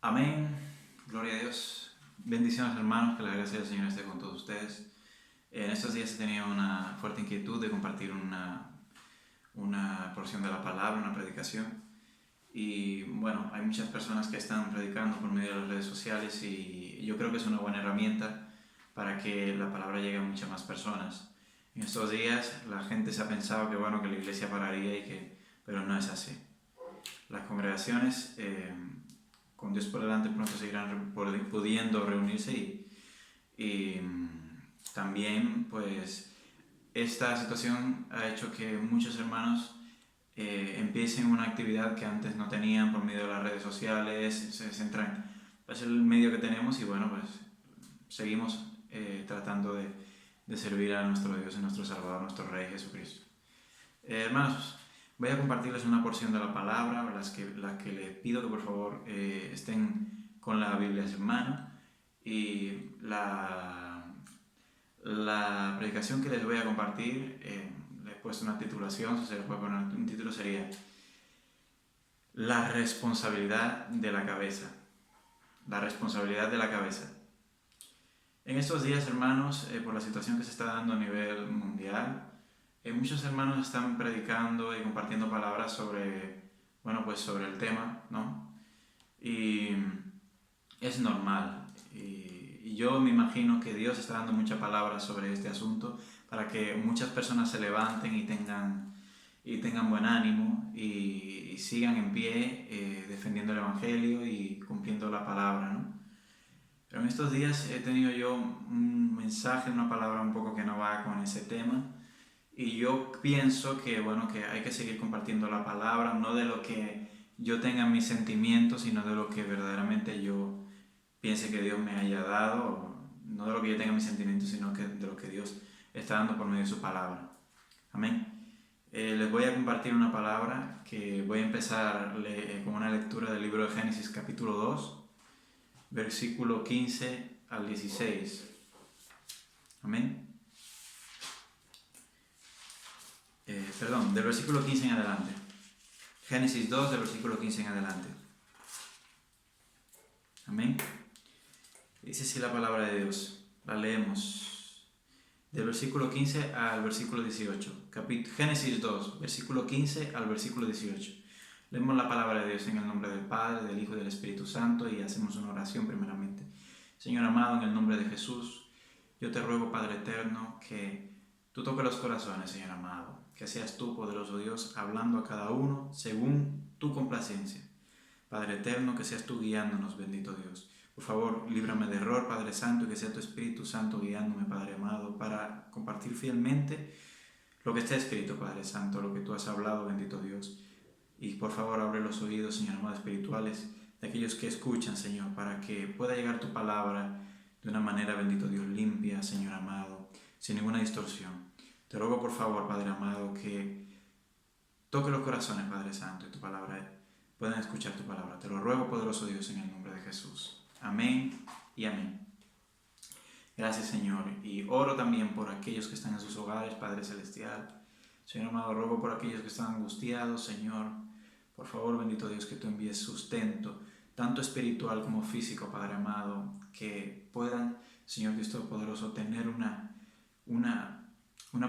Amén. Gloria a Dios. Bendiciones, hermanos, que la gracia del Señor esté con todos ustedes. En estos días he tenido una fuerte inquietud de compartir una porción de la palabra, una predicación. Y bueno, hay muchas personas que están predicando por medio de las redes sociales y yo creo que es una buena herramienta para que la palabra llegue a muchas más personas. En estos días la gente se ha pensado que bueno, que la iglesia pararía pero no es así. Las congregaciones con Dios por delante pronto seguirán pudiendo reunirse y también pues esta situación ha hecho que muchos hermanos empiecen una actividad que antes no tenían por medio de las redes sociales, se centran, es el medio que tenemos y bueno, pues seguimos tratando de servir a nuestro Dios y nuestro Salvador, nuestro Rey Jesucristo. Hermanos, voy a compartirles una porción de la palabra, la que les pido que por favor estén con la Biblia en mano y la predicación que les voy a compartir, le he puesto una titulación, si se les puede poner un título, sería La responsabilidad de la cabeza. La responsabilidad de la cabeza. En estos días, hermanos, por la situación que se está dando a nivel mundial, muchos hermanos están predicando y compartiendo palabras sobre el tema, ¿no? Y es normal. Y yo me imagino que Dios está dando mucha palabra sobre este asunto para que muchas personas se levanten y tengan buen ánimo y sigan en pie defendiendo el Evangelio y cumpliendo la palabra, ¿no? Pero en estos días he tenido yo un mensaje, una palabra un poco que no va con ese tema. Y yo pienso que, bueno, que hay que seguir compartiendo la palabra, no de lo que yo tenga en mis sentimientos, sino de lo que verdaderamente yo piense que Dios me haya dado, no de lo que yo tenga en mis sentimientos, sino que de lo que Dios está dando por medio de su palabra. Amén. Les voy a compartir una palabra que voy a empezar con una lectura del libro de Génesis capítulo 2, versículo 15 al 16. Amén. Del versículo 15 en adelante. Génesis 2, del versículo 15 en adelante. Amén. Dice así la palabra de Dios. La leemos. Del versículo 15 al versículo 18. Génesis 2, versículo 15 al versículo 18. Leemos la palabra de Dios en el nombre del Padre, del Hijo y del Espíritu Santo y hacemos una oración primeramente. Señor amado, en el nombre de Jesús, yo te ruego, Padre eterno, que tú toques los corazones, Señor amado. Que seas tú, poderoso Dios, hablando a cada uno según tu complacencia. Padre eterno, que seas tú guiándonos, bendito Dios. Por favor, líbrame de error, Padre Santo, y que sea tu Espíritu Santo guiándome, Padre amado, para compartir fielmente lo que está escrito, Padre Santo, lo que tú has hablado, bendito Dios. Y por favor, abre los oídos, Señor amado, espirituales de aquellos que escuchan, Señor, para que pueda llegar tu palabra de una manera, bendito Dios, limpia, Señor amado, sin ninguna distorsión. Te ruego, por favor, Padre amado, que toque los corazones, Padre Santo, y tu palabra puedan escuchar tu palabra. Te lo ruego, poderoso Dios, en el nombre de Jesús. Amén y amén. Gracias, Señor. Y oro también por aquellos que están en sus hogares, Padre Celestial. Señor amado, ruego por aquellos que están angustiados, Señor. Por favor, bendito Dios, que tú envíes sustento, tanto espiritual como físico, Padre amado, que puedan, Señor Dios Todopoderoso, tener una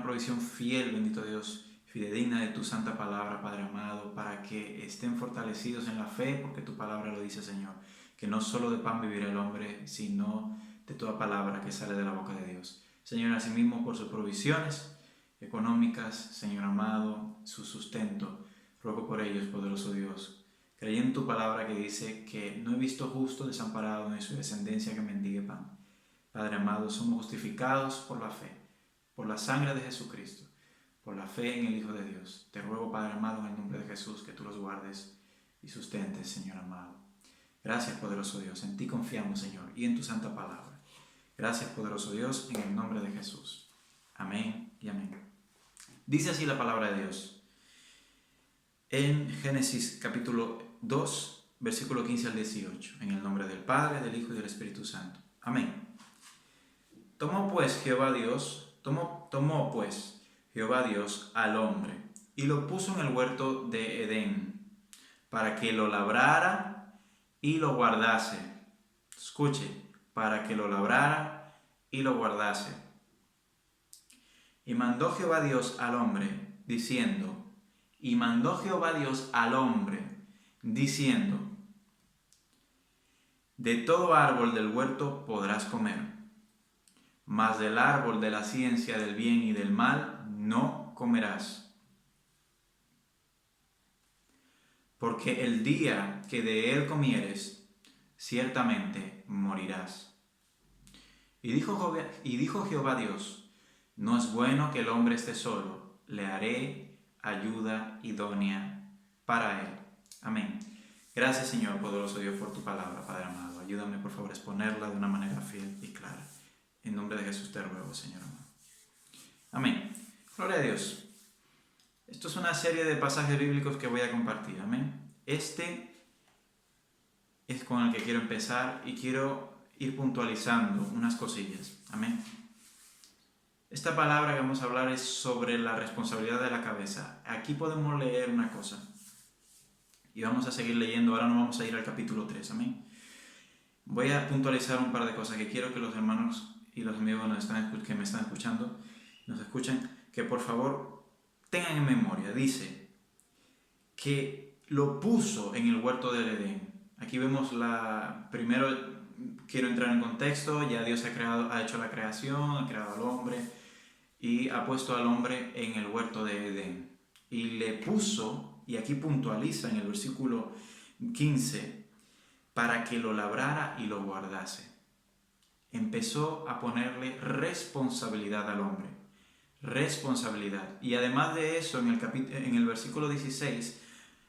provisión fiel, bendito Dios, fidedigna de tu santa palabra, Padre amado, para que estén fortalecidos en la fe, porque tu palabra lo dice, Señor, que no solo de pan vivirá el hombre, sino de toda palabra que sale de la boca de Dios. Señor, asimismo por sus provisiones económicas, Señor amado, su sustento, ruego por ellos, poderoso Dios. Creí en tu palabra que dice que no he visto justo desamparado ni su descendencia que mendigue pan. Padre amado, somos justificados por la fe, por la sangre de Jesucristo, por la fe en el Hijo de Dios. Te ruego, Padre amado, en el nombre de Jesús, que tú los guardes y sustentes, Señor amado. Gracias, poderoso Dios. En ti confiamos, Señor, y en tu santa palabra. Gracias, poderoso Dios, en el nombre de Jesús. Amén y amén. Dice así la palabra de Dios. En Génesis capítulo 2, versículo 15 al 18. En el nombre del Padre, del Hijo y del Espíritu Santo. Amén. Tomó pues Jehová Dios al hombre y lo puso en el huerto de Edén para que lo labrara y lo guardase. Escuche, para que lo labrara y lo guardase. Y mandó Jehová Dios al hombre, diciendo, de todo árbol del huerto podrás comer, mas del árbol de la ciencia del bien y del mal no comerás. Porque el día que de él comieres, ciertamente morirás. Y dijo Jehová Dios, no es bueno que el hombre esté solo, le haré ayuda idónea para él. Amén. Gracias, Señor poderoso Dios, por tu palabra, Padre amado. Ayúdame, por favor, a exponerla de una manera fiel y clara. En nombre de Jesús te ruego, Señor amado. Amén. Gloria a Dios. Esto es una serie de pasajes bíblicos que voy a compartir. Amén. Este es con el que quiero empezar y quiero ir puntualizando unas cosillas. Amén. Esta palabra que vamos a hablar es sobre la responsabilidad de la cabeza. Aquí podemos leer una cosa. Y vamos a seguir leyendo. Ahora no vamos a ir al capítulo 3. Amén. Voy a puntualizar un par de cosas que quiero que los hermanos y los amigos que me están escuchando, nos escuchen, que por favor tengan en memoria. Dice que lo puso en el huerto del Edén. Aquí vemos primero quiero entrar en contexto. Ya Dios ha hecho la creación, ha creado al hombre y ha puesto al hombre en el huerto de Edén. Y le puso, y aquí puntualiza en el versículo 15, para que lo labrara y lo guardase. Empezó a ponerle responsabilidad al hombre. Responsabilidad. Y además de eso, en el versículo 16,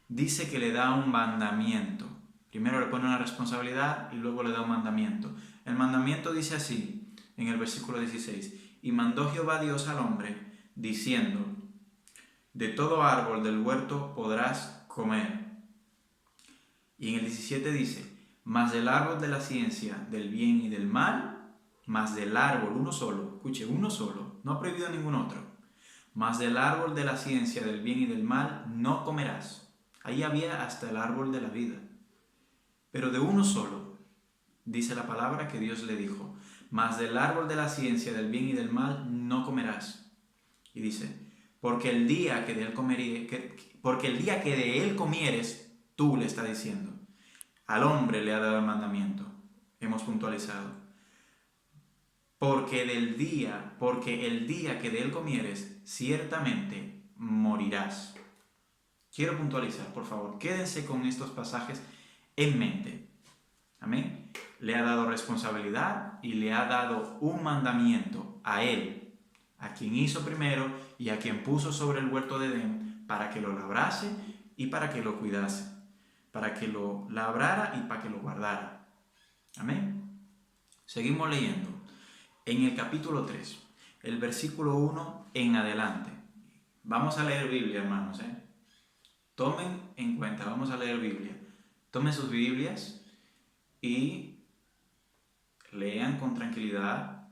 dice que le da un mandamiento. Primero le pone una responsabilidad y luego le da un mandamiento. El mandamiento dice así, en el versículo 16, y mandó Jehová Dios al hombre, diciendo, de todo árbol del huerto podrás comer. Y en el 17 dice, mas del árbol de la ciencia del bien y del mal, mas del árbol, uno solo, escuche, uno solo, no ha prohibido ningún otro, mas del árbol de la ciencia del bien y del mal no comerás. Ahí había hasta el árbol de la vida. Pero de uno solo, dice la palabra que Dios le dijo, mas del árbol de la ciencia del bien y del mal no comerás. Y dice, porque el día que de él comieres, tú le está diciendo. Al hombre le ha dado el mandamiento. Hemos puntualizado. Porque el día que de él comieres, ciertamente morirás. Quiero puntualizar, por favor. Quédense con estos pasajes en mente. Amén. Le ha dado responsabilidad y le ha dado un mandamiento a él, a quien hizo primero y a quien puso sobre el huerto de Edén, para que lo labrase y para que lo cuidase. Para que lo labrara y para que lo guardara. Amén. Seguimos leyendo. En el capítulo 3, el versículo 1 en adelante. Vamos a leer Biblia, hermanos. Tomen en cuenta, vamos a leer Biblia. Tomen sus Biblias y lean con tranquilidad,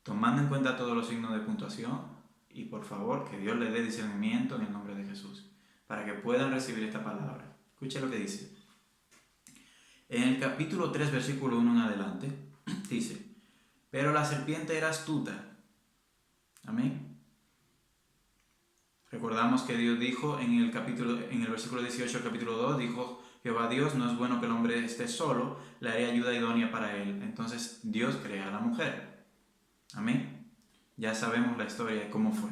tomando en cuenta todos los signos de puntuación. Y por favor, que Dios les dé discernimiento en el nombre de Jesús, para que puedan recibir esta palabra. Escuche lo que dice. En el capítulo 3, versículo 1 en adelante, dice, pero la serpiente era astuta. Amén. Recordamos que Dios dijo en el versículo 18 del capítulo 2, dijo Jehová Dios, no es bueno que el hombre esté solo, le haré ayuda idónea para él. Entonces Dios crea a la mujer. Amén. Ya sabemos la historia de cómo fue.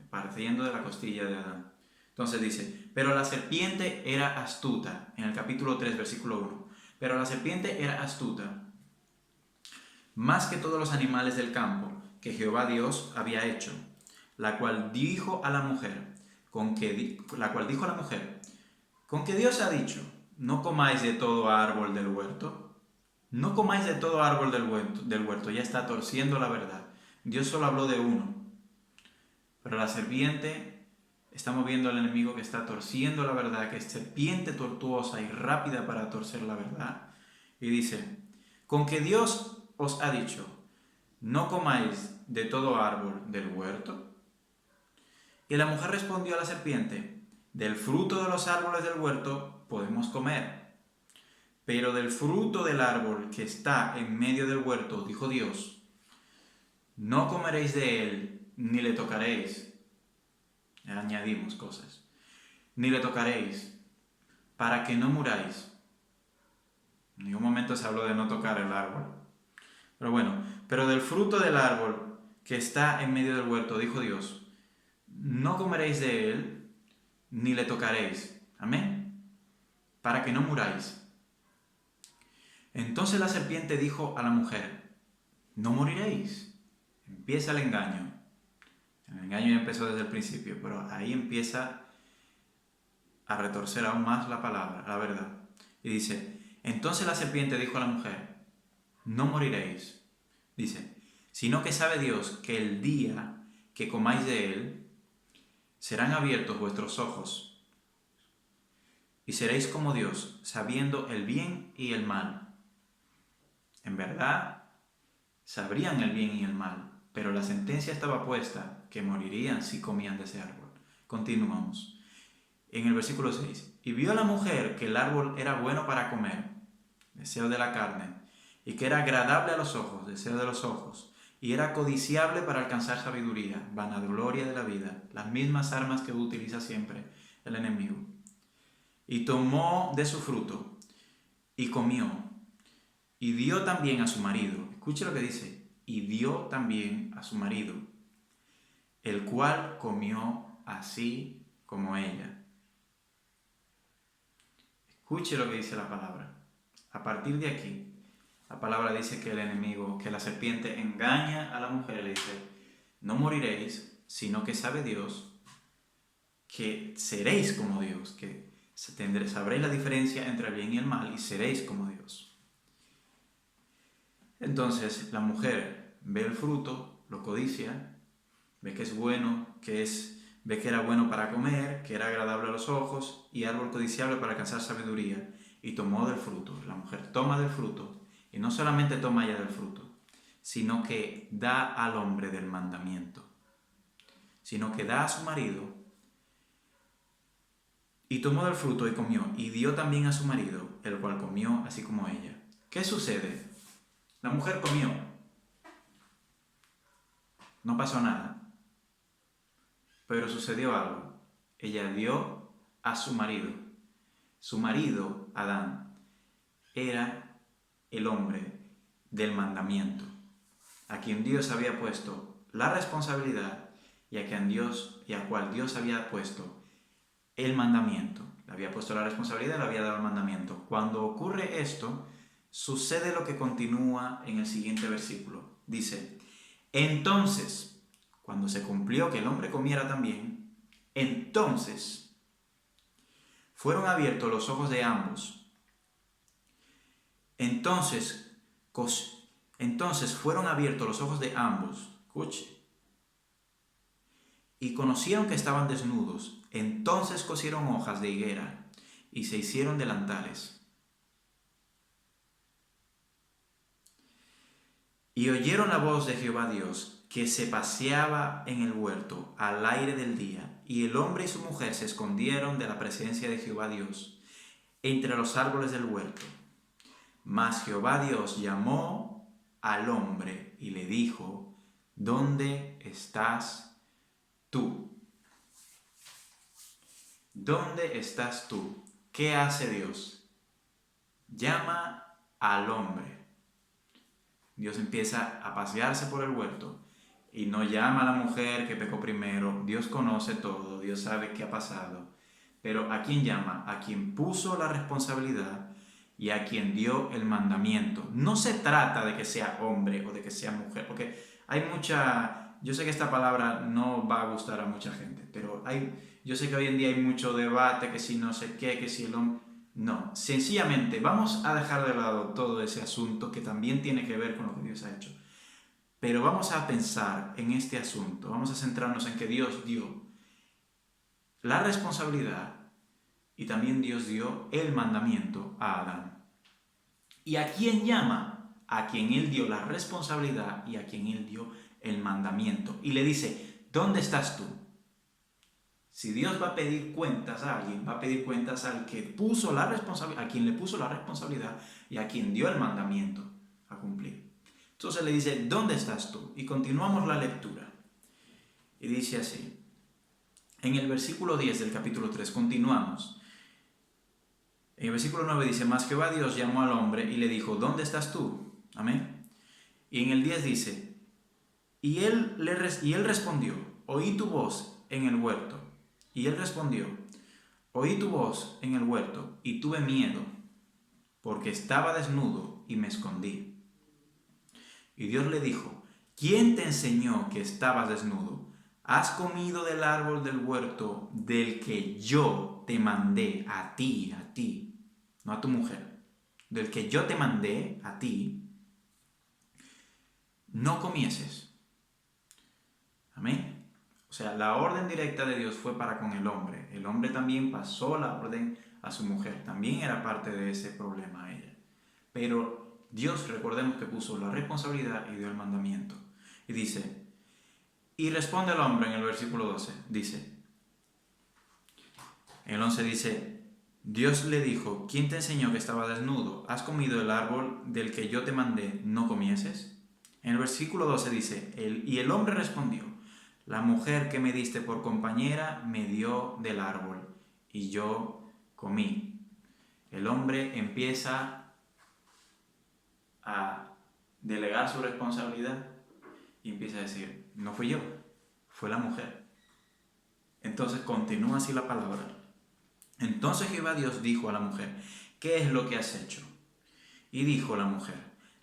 Partiendo de la costilla de Adán. Entonces dice, pero la serpiente era astuta, en el capítulo 3, versículo 1. Pero la serpiente era astuta, más que todos los animales del campo que Jehová Dios había hecho, la cual dijo a la mujer, con que Dios ha dicho, no comáis de todo árbol del huerto. No comáis de todo árbol del huerto, ya está torciendo la verdad. Dios solo habló de uno. Pero la serpiente, estamos viendo al enemigo que está torciendo la verdad, que es serpiente tortuosa y rápida para torcer la verdad. Y dice, con que Dios os ha dicho, no comáis de todo árbol del huerto. Y la mujer respondió a la serpiente, del fruto de los árboles del huerto podemos comer. Pero del fruto del árbol que está en medio del huerto, dijo Dios, no comeréis de él, ni le tocaréis. Añadimos cosas. Ni le tocaréis, para que no muráis. En ningún momento se habló de no tocar el árbol. Pero bueno, pero del fruto del árbol que está en medio del huerto, dijo Dios, no comeréis de él, ni le tocaréis. Amén. Para que no muráis. Entonces la serpiente dijo a la mujer, no moriréis. Empieza el engaño. El engaño ya empezó desde el principio, pero ahí empieza a retorcer aún más la palabra, la verdad. Y dice, entonces la serpiente dijo a la mujer, no moriréis. Dice, sino que sabe Dios que el día que comáis de él, serán abiertos vuestros ojos y seréis como Dios, sabiendo el bien y el mal. En verdad, sabrían el bien y el mal, pero la sentencia estaba puesta, que morirían si comían de ese árbol. Continuamos. En el versículo 6. Y vio la mujer que el árbol era bueno para comer, deseo de la carne, y que era agradable a los ojos, deseo de los ojos, y era codiciable para alcanzar sabiduría, vanagloria de la vida, las mismas armas que utiliza siempre el enemigo. Y tomó de su fruto, y comió, y dio también a su marido. Escuche lo que dice. Y dio también a su marido, el cual comió así como ella. Escuche lo que dice la palabra. A partir de aquí, la palabra dice que el enemigo, que la serpiente engaña a la mujer y le dice, no moriréis, sino que sabe Dios que seréis como Dios, que sabréis la diferencia entre el bien y el mal y seréis como Dios. Entonces la mujer ve el fruto, lo codicia, ve que es bueno, ve que era bueno para comer, que era agradable a los ojos y árbol codiciable para alcanzar sabiduría, y tomó del fruto. La mujer toma del fruto, y no solamente toma ella del fruto, sino que da al hombre del mandamiento, sino que da a su marido, y tomó del fruto y comió, y dio también a su marido, el cual comió así como ella. ¿Qué sucede? La mujer comió. No pasó nada. Pero sucedió algo. Ella dio a su marido. Su marido, Adán, era el hombre del mandamiento, a quien Dios había puesto la responsabilidad y a cual Dios había puesto el mandamiento. Le había puesto la responsabilidad y le había dado el mandamiento. Cuando ocurre esto, sucede lo que continúa en el siguiente versículo. Dice, entonces, cuando se cumplió que el hombre comiera también, entonces fueron abiertos los ojos de ambos. Entonces fueron abiertos los ojos de ambos. Escuche. Y conocieron que estaban desnudos. Entonces cosieron hojas de higuera y se hicieron delantales. Y oyeron la voz de Jehová Dios, que se paseaba en el huerto al aire del día, y el hombre y su mujer se escondieron de la presencia de Jehová Dios entre los árboles del huerto. Mas Jehová Dios llamó al hombre y le dijo, ¿dónde estás tú? ¿Dónde estás tú? ¿Qué hace Dios? Llama al hombre. Dios empieza a pasearse por el huerto y no llama a la mujer que pecó primero. Dios conoce todo, Dios sabe qué ha pasado. Pero ¿a quién llama? A quien puso la responsabilidad y a quien dio el mandamiento. No se trata de que sea hombre o de que sea mujer, porque yo sé que esta palabra no va a gustar a mucha gente, pero yo sé que hoy en día hay mucho debate, que si no sé qué, que si el hombre... No, sencillamente vamos a dejar de lado todo ese asunto que también tiene que ver con lo que Dios ha hecho. Pero vamos a pensar en este asunto, vamos a centrarnos en que Dios dio la responsabilidad y también Dios dio el mandamiento a Adán. ¿Y a quién llama? A quien Él dio la responsabilidad y a quien Él dio el mandamiento. Y le dice, ¿dónde estás tú? Si Dios va a pedir cuentas a alguien, va a pedir cuentas al que puso la responsabilidad, a quien le puso la responsabilidad y a quien dio el mandamiento a cumplir. Entonces le dice, ¿dónde estás tú? Y continuamos la lectura. Y dice así, en el versículo 10 del capítulo 3, continuamos. En el versículo 9 dice, mas Jehová Dios llamó al hombre y le dijo, ¿dónde estás tú? Amén. Y en el 10 dice, y él respondió, oí tu voz en el huerto. Y él respondió, oí tu voz en el huerto y tuve miedo, porque estaba desnudo y me escondí. Y Dios le dijo, ¿quién te enseñó que estabas desnudo? ¿Has comido del árbol del huerto del que yo te mandé a ti, no a tu mujer, del que yo te mandé a ti, no comieses? Amén. O sea, la orden directa de Dios fue para con el hombre. El hombre también pasó la orden a su mujer. También era parte de ese problema a ella. Pero Dios, recordemos que puso la responsabilidad y dio el mandamiento. Y dice, y responde el hombre en el versículo 12, dice, en el 11 dice, Dios le dijo, ¿quién te enseñó que estaba desnudo? ¿Has comido el árbol del que yo te mandé, no comieses? En el versículo 12 dice, y el hombre respondió, la mujer que me diste por compañera me dio del árbol, y yo comí. El hombre empieza a delegar su responsabilidad y empieza a decir, no fui yo, fue la mujer. Entonces continúa así la palabra. Entonces Jehová Dios dijo a la mujer, ¿qué es lo que has hecho? Y dijo la mujer,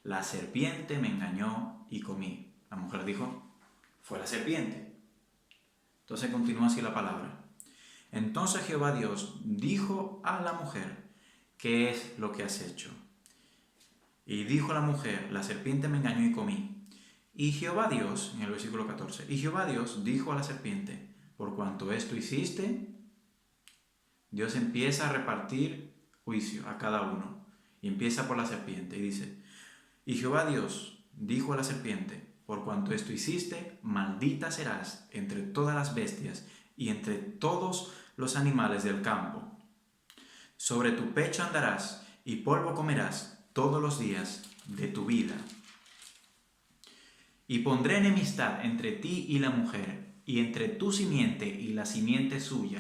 la serpiente me engañó y comí. La mujer dijo, fue la serpiente. Entonces continúa así la palabra. Entonces Jehová Dios dijo a la mujer, ¿qué es lo que has hecho? Y dijo la mujer, la serpiente me engañó y comí. Y Jehová Dios, en el versículo 14, y Jehová Dios dijo a la serpiente, por cuanto esto hiciste, Dios empieza a repartir juicio a cada uno. Y empieza por la serpiente y dice, y Jehová Dios dijo a la serpiente, por cuanto esto hiciste, maldita serás entre todas las bestias y entre todos los animales del campo. Sobre tu pecho andarás y polvo comerás todos los días de tu vida. Y pondré enemistad entre ti y la mujer, y entre tu simiente y la simiente suya.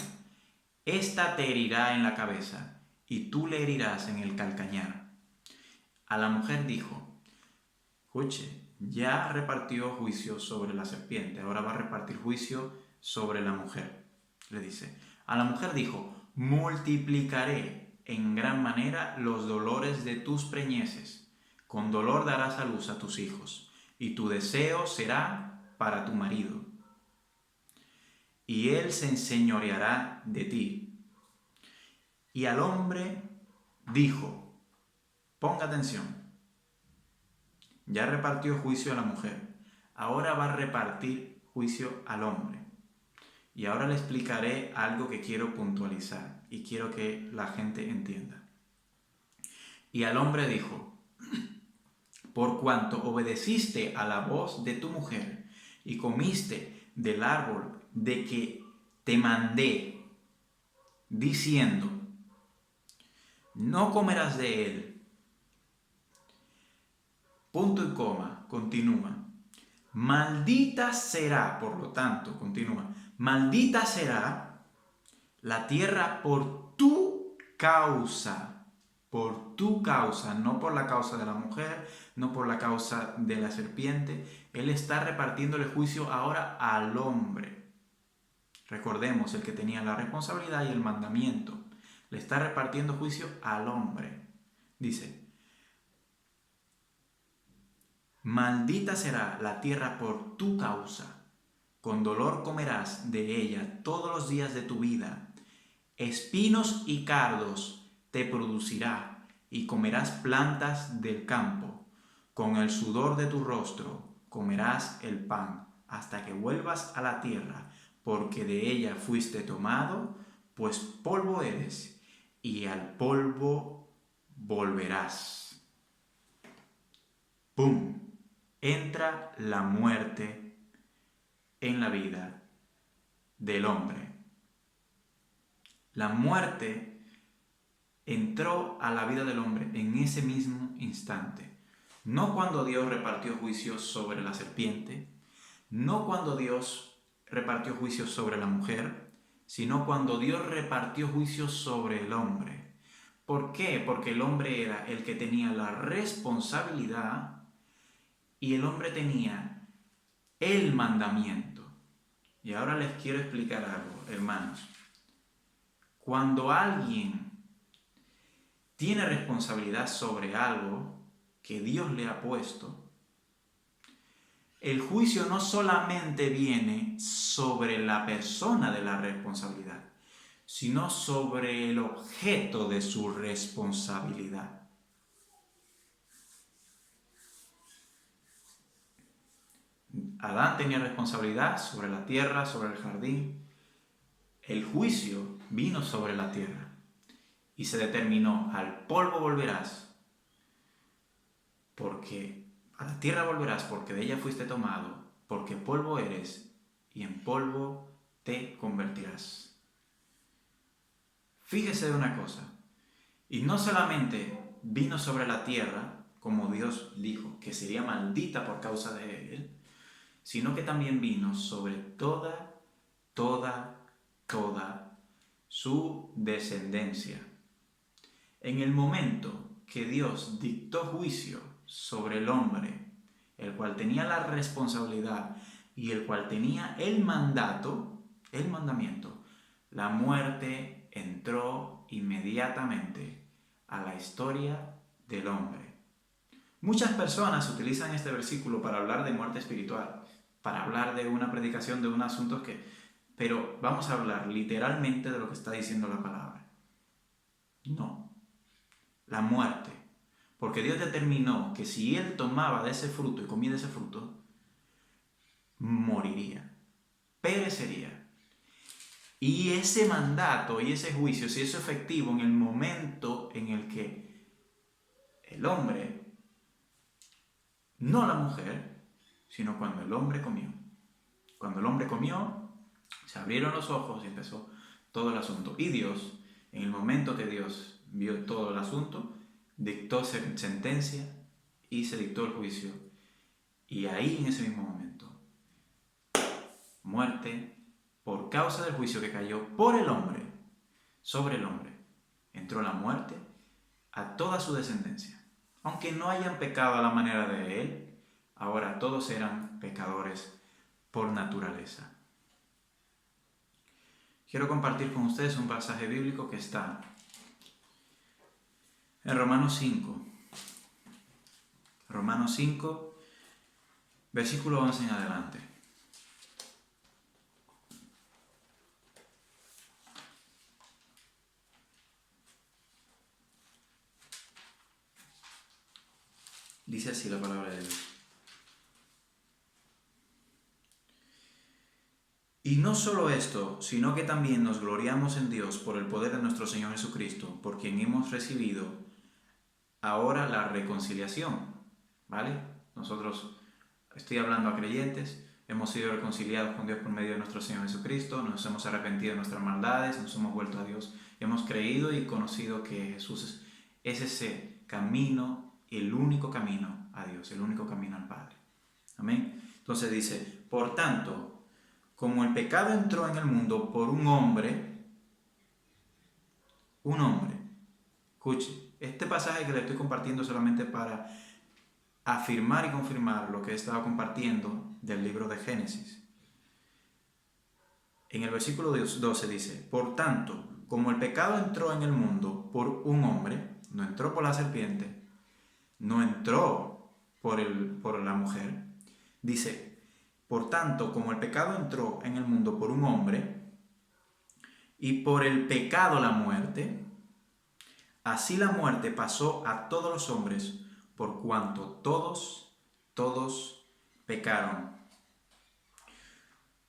Esta te herirá en la cabeza, y tú le herirás en el calcañar. A la mujer dijo, escuche, ya repartió juicio sobre la serpiente, ahora va a repartir juicio sobre la mujer. Le dice, a la mujer dijo, multiplicaré en gran manera los dolores de tus preñeces. Con dolor darás a luz a tus hijos, y tu deseo será para tu marido, y él se enseñoreará de ti. Y al hombre dijo, ponga atención, ya repartió juicio a la mujer, ahora va a repartir juicio al hombre. Y ahora le explicaré algo que quiero puntualizar y quiero que la gente entienda. Y al hombre dijo, por cuanto obedeciste a la voz de tu mujer y comiste del árbol de que te mandé, diciendo, no comerás de él. Punto y coma, continúa. Maldita será, por lo tanto, continúa, maldita será la tierra por tu causa, no por la causa de la mujer, no por la causa de la serpiente. Él está repartiéndole juicio ahora al hombre. Recordemos, el que tenía la responsabilidad y el mandamiento. Le está repartiendo juicio al hombre. Dice, maldita será la tierra por tu causa. Con dolor comerás de ella todos los días de tu vida. Espinos y cardos te producirá, y comerás plantas del campo. Con el sudor de tu rostro comerás el pan, hasta que vuelvas a la tierra, porque de ella fuiste tomado, pues polvo eres, y al polvo volverás. ¡Pum! Entra la muerte en la vida del hombre. La muerte entró a la vida del hombre en ese mismo instante. No cuando Dios repartió juicios sobre la serpiente, no cuando Dios repartió juicios sobre la mujer, sino cuando Dios repartió juicios sobre el hombre. ¿Por qué? Porque el hombre era el que tenía la responsabilidad y el hombre tenía el mandamiento. Y ahora les quiero explicar algo, hermanos. Cuando alguien tiene responsabilidad sobre algo que Dios le ha puesto, el juicio no solamente viene sobre la persona de la responsabilidad, sino sobre el objeto de su responsabilidad. Adán tenía responsabilidad sobre la tierra, sobre el jardín. El juicio vino sobre la tierra y se determinó: al polvo volverás, porque a la tierra volverás, porque de ella fuiste tomado, porque polvo eres y en polvo te convertirás. Fíjese de una cosa, y no solamente vino sobre la tierra, como Dios dijo, que sería maldita por causa de él, sino que también vino sobre toda su descendencia. En el momento que Dios dictó juicio sobre el hombre, el cual tenía la responsabilidad y el cual tenía el mandamiento, la muerte entró inmediatamente a la historia del hombre. Muchas personas utilizan este versículo para hablar de muerte espiritual, para hablar de una predicación de un asunto pero vamos a hablar literalmente de lo que está diciendo la palabra. No. La muerte. Porque Dios determinó que si él tomaba de ese fruto y comía de ese fruto, moriría, perecería. Y ese mandato y ese juicio se hizo efectivo en el momento en el que el hombre, no la mujer, sino cuando el hombre comió. Cuando el hombre comió, se abrieron los ojos y empezó todo el asunto. Y Dios, en el momento que Dios vio todo el asunto, dictó sentencia y se dictó el juicio. Y ahí, en ese mismo momento, muerte por causa del juicio que cayó por el hombre, sobre el hombre, entró la muerte a toda su descendencia. Aunque no hayan pecado a la manera de él, ahora todos eran pecadores por naturaleza. Quiero compartir con ustedes un pasaje bíblico que está en Romanos 5. Romanos 5, versículo 11 en adelante. Dice así la palabra de Dios. Y no solo esto, sino que también nos gloriamos en Dios por el poder de nuestro Señor Jesucristo, por quien hemos recibido ahora la reconciliación. ¿Vale? Nosotros, estoy hablando a creyentes, hemos sido reconciliados con Dios por medio de nuestro Señor Jesucristo, nos hemos arrepentido de nuestras maldades, nos hemos vuelto a Dios, hemos creído y conocido que Jesús es ese camino, el único camino a Dios, el único camino al Padre. Amén. Entonces dice, por tanto, como el pecado entró en el mundo por un hombre, escuche, este pasaje que le estoy compartiendo solamente para afirmar y confirmar lo que he estado compartiendo del libro de Génesis. En el versículo 12 dice, por tanto, como el pecado entró en el mundo por un hombre, no entró por la serpiente, no entró por la mujer, dice, por tanto, como el pecado entró en el mundo por un hombre, y por el pecado la muerte, así la muerte pasó a todos los hombres, por cuanto todos pecaron.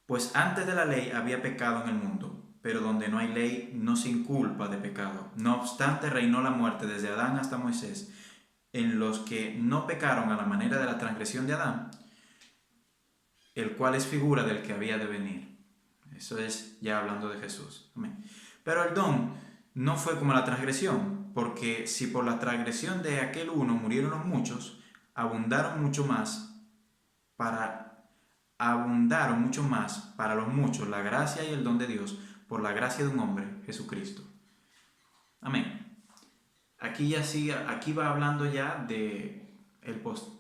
Pues antes de la ley había pecado en el mundo, pero donde no hay ley no se inculpa de pecado. No obstante, reinó la muerte desde Adán hasta Moisés, en los que no pecaron a la manera de la transgresión de Adán, el cual es figura del que había de venir. Eso es ya hablando de Jesús. Amén. Pero el don no fue como la transgresión, porque si por la transgresión de aquel uno murieron los muchos, abundaron mucho más para los muchos la gracia y el don de Dios por la gracia de un hombre, Jesucristo. Amén. Aquí va hablando ya de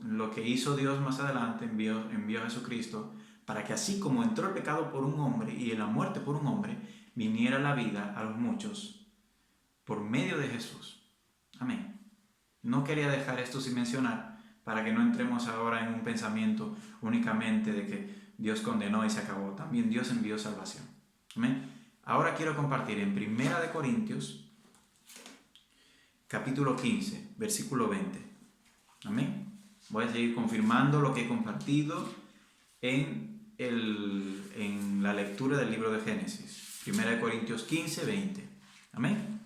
lo que hizo Dios más adelante, envió a Jesucristo, para que así como entró el pecado por un hombre y la muerte por un hombre, viniera la vida a los muchos por medio de Jesús. Amén. No quería dejar esto sin mencionar, para que no entremos ahora en un pensamiento únicamente de que Dios condenó y se acabó. También Dios envió salvación. Amén. Ahora quiero compartir en 1 Corintios, capítulo 15, versículo 20. Amén. Voy a seguir confirmando lo que he compartido en la lectura del libro de Génesis. 1 Corintios 15, 20. Amén.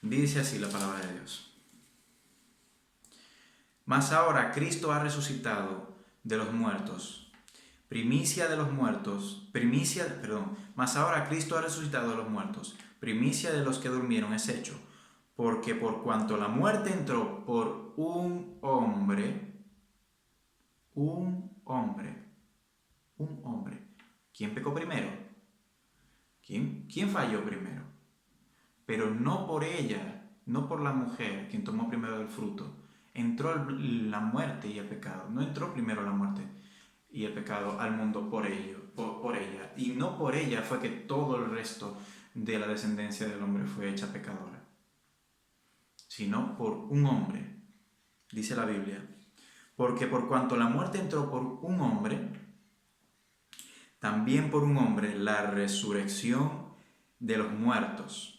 Dice así la palabra de Dios. Mas ahora Cristo ha resucitado de los muertos, mas ahora Cristo ha resucitado de los muertos, primicia de los que durmieron es hecho, porque por cuanto la muerte entró por un hombre, ¿quién pecó primero? ¿Quién falló primero? Pero no por ella, no por la mujer, quien tomó primero del fruto, entró la muerte y el pecado. No entró primero la muerte y el pecado al mundo por ella. Y no por ella fue que todo el resto de la descendencia del hombre fue hecha pecadora, sino por un hombre, dice la Biblia. Porque por cuanto la muerte entró por un hombre, también por un hombre la resurrección de los muertos.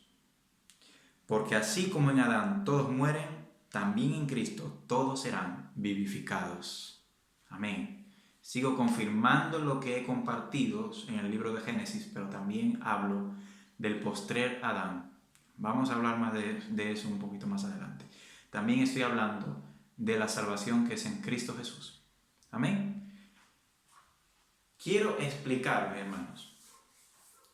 Porque así como en Adán todos mueren, también en Cristo todos serán vivificados. Amén. Sigo confirmando lo que he compartido en el libro de Génesis, pero también hablo del postrer Adán. Vamos a hablar más de eso un poquito más adelante. También estoy hablando de la salvación que es en Cristo Jesús. Amén. Quiero explicarme, hermanos.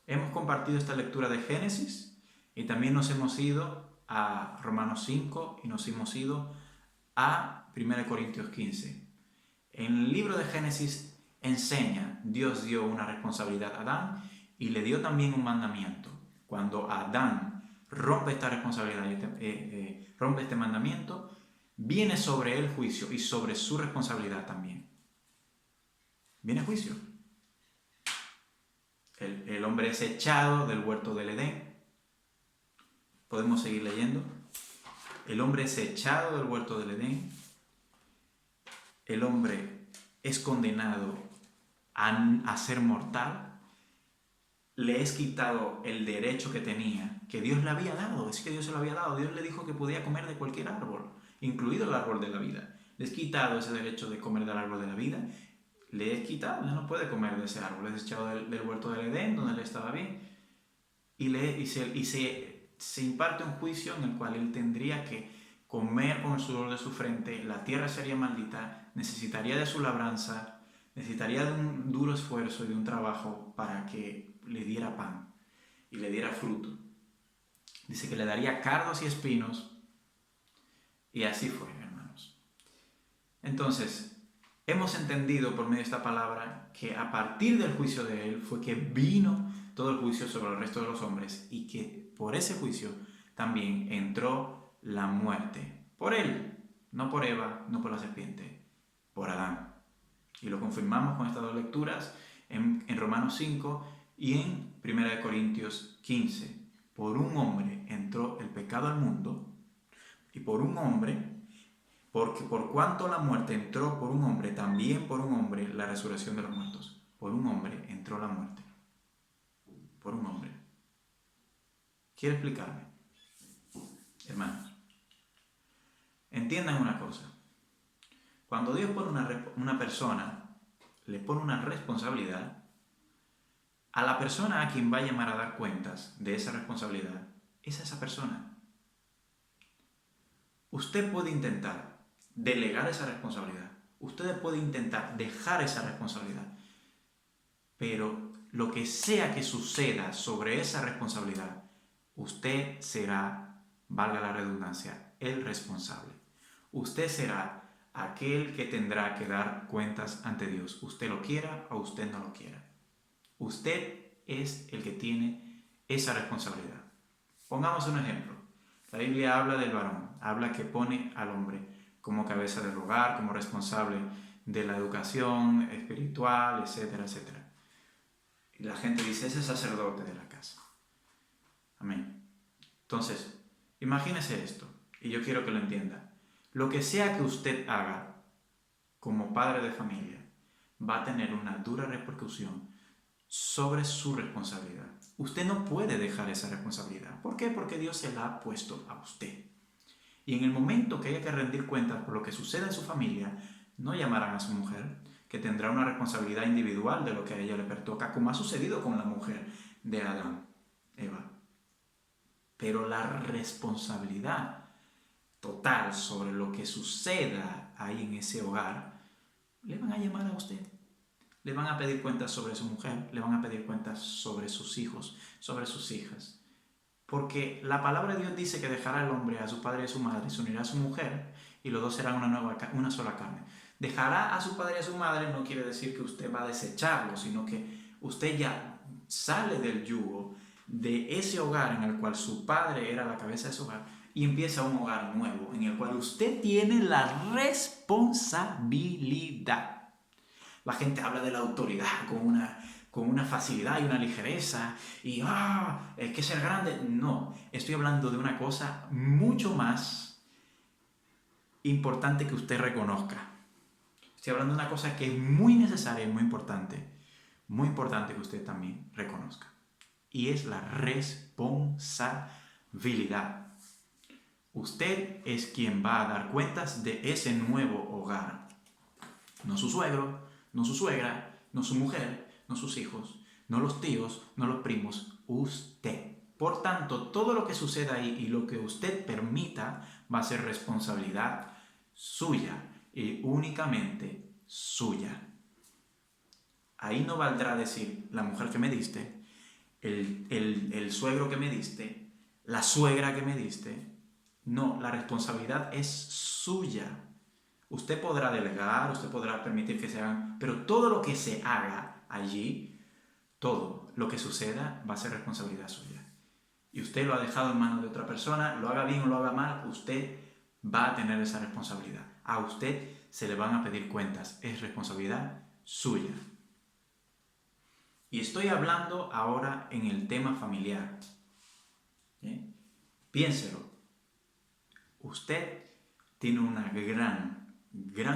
Hemos compartido esta lectura de Génesis y también nos hemos ido a Romanos 5 y nos hemos ido a 1 Corintios 15. En el libro de Génesis enseña, Dios dio una responsabilidad a Adán y le dio también un mandamiento. Cuando Adán rompe esta responsabilidad, rompe este mandamiento, viene sobre él juicio y sobre su responsabilidad también. Viene juicio. El hombre es echado del huerto del Edén. Podemos seguir leyendo. El hombre es echado del huerto del Edén. El hombre es condenado a ser mortal. Le es quitado el derecho que tenía, que Dios le había dado. Es que Dios se lo había dado. Dios le dijo que podía comer de cualquier árbol, incluido el árbol de la vida. Le es quitado ese derecho de comer del árbol de la vida. Le es quitado, ya no puede comer de ese árbol. Le es echado del huerto del Edén, donde él estaba bien. Y se imparte un juicio en el cual él tendría que comer con el sudor de su frente, la tierra sería maldita, necesitaría de su labranza, necesitaría de un duro esfuerzo y de un trabajo para que le diera pan y le diera fruto. Dice que le daría cardos y espinos, y así fue, hermanos. Entonces, hemos entendido por medio de esta palabra que a partir del juicio de él fue que vino todo el juicio sobre el resto de los hombres y que por ese juicio también entró la muerte. Por él, no por Eva, no por la serpiente, por Adán. Y lo confirmamos con estas dos lecturas en Romanos 5 y en 1 Corintios 15. Por un hombre entró el pecado al mundo y por un hombre, porque por cuanto la muerte entró por un hombre, también por un hombre la resurrección de los muertos. Por un hombre entró la muerte. Por un hombre. Quiero explicarme, hermanos. Entiendan una cosa. Cuando Dios pone una persona, le pone una responsabilidad, a la persona a quien va a llamar a dar cuentas de esa responsabilidad, es a esa persona. Usted puede intentar delegar esa responsabilidad. Usted puede intentar dejar esa responsabilidad. Pero lo que sea que suceda sobre esa responsabilidad, usted será, valga la redundancia, el responsable. Usted será aquel que tendrá que dar cuentas ante Dios, usted lo quiera o usted no lo quiera. Usted es el que tiene esa responsabilidad. Pongamos un ejemplo. La Biblia habla del varón, habla que pone al hombre como cabeza del hogar, como responsable de la educación espiritual, etcétera, etcétera. Y la gente dice, ese es sacerdote de la casa. Amén. Entonces, imagínese esto, y yo quiero que lo entienda. Lo que sea que usted haga como padre de familia va a tener una dura repercusión sobre su responsabilidad. Usted no puede dejar esa responsabilidad. ¿Por qué? Porque Dios se la ha puesto a usted. Y en el momento que haya que rendir cuentas por lo que suceda en su familia, no llamarán a su mujer, que tendrá una responsabilidad individual de lo que a ella le pertoca, como ha sucedido con la mujer de Adán, Eva. Pero la responsabilidad total sobre lo que suceda ahí en ese hogar, le van a llamar a usted. Le van a pedir cuentas sobre su mujer, le van a pedir cuentas sobre sus hijos, sobre sus hijas. Porque la palabra de Dios dice que dejará el hombre a su padre y a su madre, se unirá a su mujer y los dos serán una sola carne. Dejará a su padre y a su madre no quiere decir que usted va a desecharlo, sino que usted ya sale del yugo de ese hogar en el cual su padre era la cabeza de su hogar y empieza un hogar nuevo en el cual usted tiene la responsabilidad. La gente habla de la autoridad con una facilidad y una ligereza y es que ser grande. No, estoy hablando de una cosa mucho más importante que usted reconozca. Estoy hablando de una cosa que es muy necesaria y muy importante que usted también reconozca. Y es la responsabilidad. Usted es quien va a dar cuentas de ese nuevo hogar. No su suegro, no su suegra, no su mujer, no sus hijos, no los tíos, no los primos, usted. Por tanto, todo lo que suceda ahí y lo que usted permita va a ser responsabilidad suya y únicamente suya. Ahí no valdrá decir la mujer que me diste, el suegro que me diste, la suegra que me diste. No, la responsabilidad es suya. Usted podrá delegar, usted podrá permitir que se hagan, pero todo lo que se haga allí, todo lo que suceda va a ser responsabilidad suya. Y usted lo ha dejado en manos de otra persona, lo haga bien o lo haga mal, usted va a tener esa responsabilidad. A usted se le van a pedir cuentas, es responsabilidad suya. Y estoy hablando ahora en el tema familiar. Piénselo. Usted tiene una gran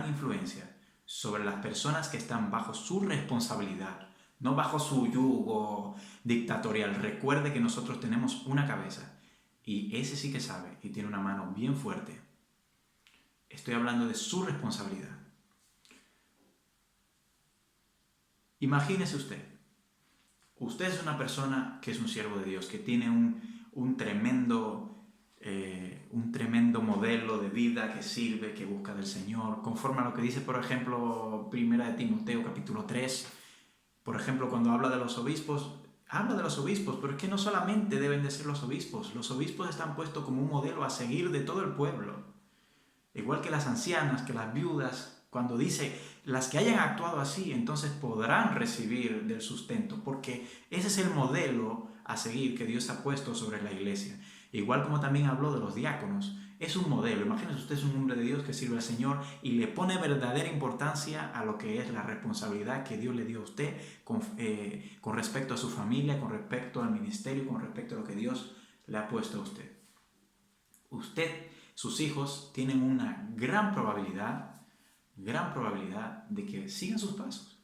influencia sobre las personas que están bajo su responsabilidad, no bajo su yugo dictatorial. Recuerde que nosotros tenemos una cabeza y ese sí que sabe y tiene una mano bien fuerte. Estoy hablando de su responsabilidad. Imagínese usted. Usted es una persona que es un siervo de Dios, que tiene un tremendo modelo de vida que sirve, que busca del Señor, conforme a lo que dice, por ejemplo, 1 de Timoteo capítulo 3. Por ejemplo, cuando habla de los obispos, pero es que no solamente deben de ser los obispos están puestos como un modelo a seguir de todo el pueblo. Igual que las ancianas, que las viudas, cuando dice, las que hayan actuado así, entonces podrán recibir del sustento, porque ese es el modelo a seguir que Dios ha puesto sobre la iglesia. Igual como también habló de los diáconos, es un modelo. Imagínese usted, es un hombre de Dios que sirve al Señor y le pone verdadera importancia a lo que es la responsabilidad que Dios le dio a usted con respecto a su familia, con respecto al ministerio, con respecto a lo que Dios le ha puesto a usted. Sus hijos tienen una gran probabilidad de que sigan sus pasos.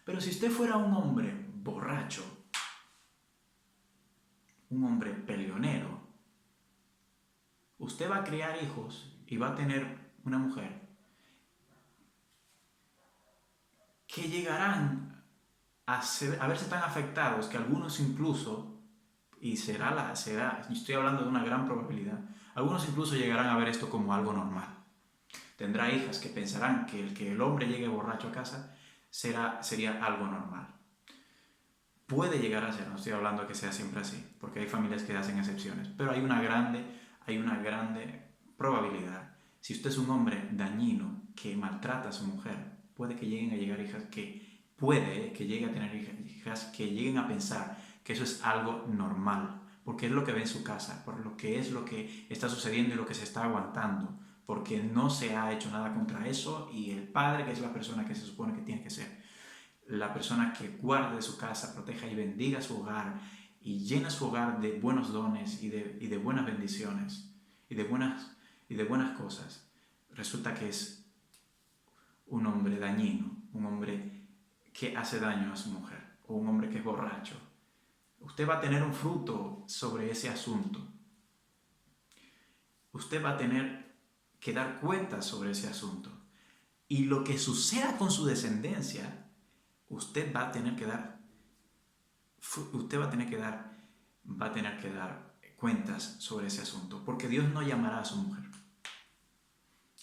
Pero si usted fuera un hombre borracho, un hombre peleonero, usted va a criar hijos y va a tener una mujer que llegarán a verse tan afectados que algunos incluso, y estoy hablando de una gran probabilidad, algunos incluso llegarán a ver esto como algo normal. Tendrá hijas que pensarán que el hombre llegue borracho a casa sería algo normal. Puede llegar a ser, no estoy hablando que sea siempre así, porque hay familias que hacen excepciones, pero hay una grande probabilidad. Si usted es un hombre dañino que maltrata a su mujer, puede que lleguen a llegar hijas que llegue a tener hijas que lleguen a pensar que eso es algo normal, porque es lo que ve en su casa, por lo que es lo que está sucediendo y lo que se está aguantando, porque no se ha hecho nada contra eso y el padre, que es la persona que se supone que tiene que ser la persona que guarde de su casa, proteja y bendiga su hogar y llena su hogar de buenos dones y de buenas bendiciones y de buenas cosas, resulta que es un hombre dañino, un hombre que hace daño a su mujer o un hombre que es borracho. Usted va a tener un fruto sobre ese asunto. Usted va a tener que dar cuenta sobre ese asunto. Y lo que suceda con su descendencia, usted va a tener que dar cuentas sobre ese asunto, porque Dios no llamará a su mujer.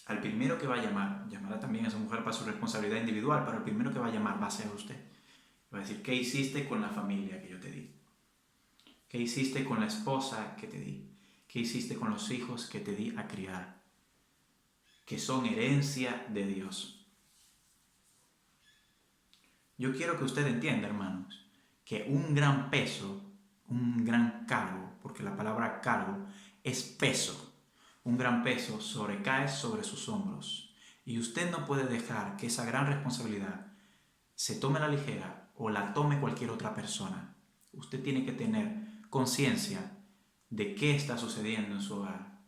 Al primero que va a llamar, llamará también a su mujer para su responsabilidad individual, pero el primero que va a llamar va a ser usted. Va a decir, ¿qué hiciste con la familia que yo te di? ¿Qué hiciste con la esposa que te di? ¿Qué hiciste con los hijos que te di a criar? Que son herencia de Dios. Yo quiero que usted entienda, hermanos, que un gran peso, un gran cargo, porque la palabra cargo es peso, un gran peso recae sobre sus hombros. Y usted no puede dejar que esa gran responsabilidad se tome a la ligera o la tome cualquier otra persona. Usted tiene que tener conciencia de qué está sucediendo en su hogar.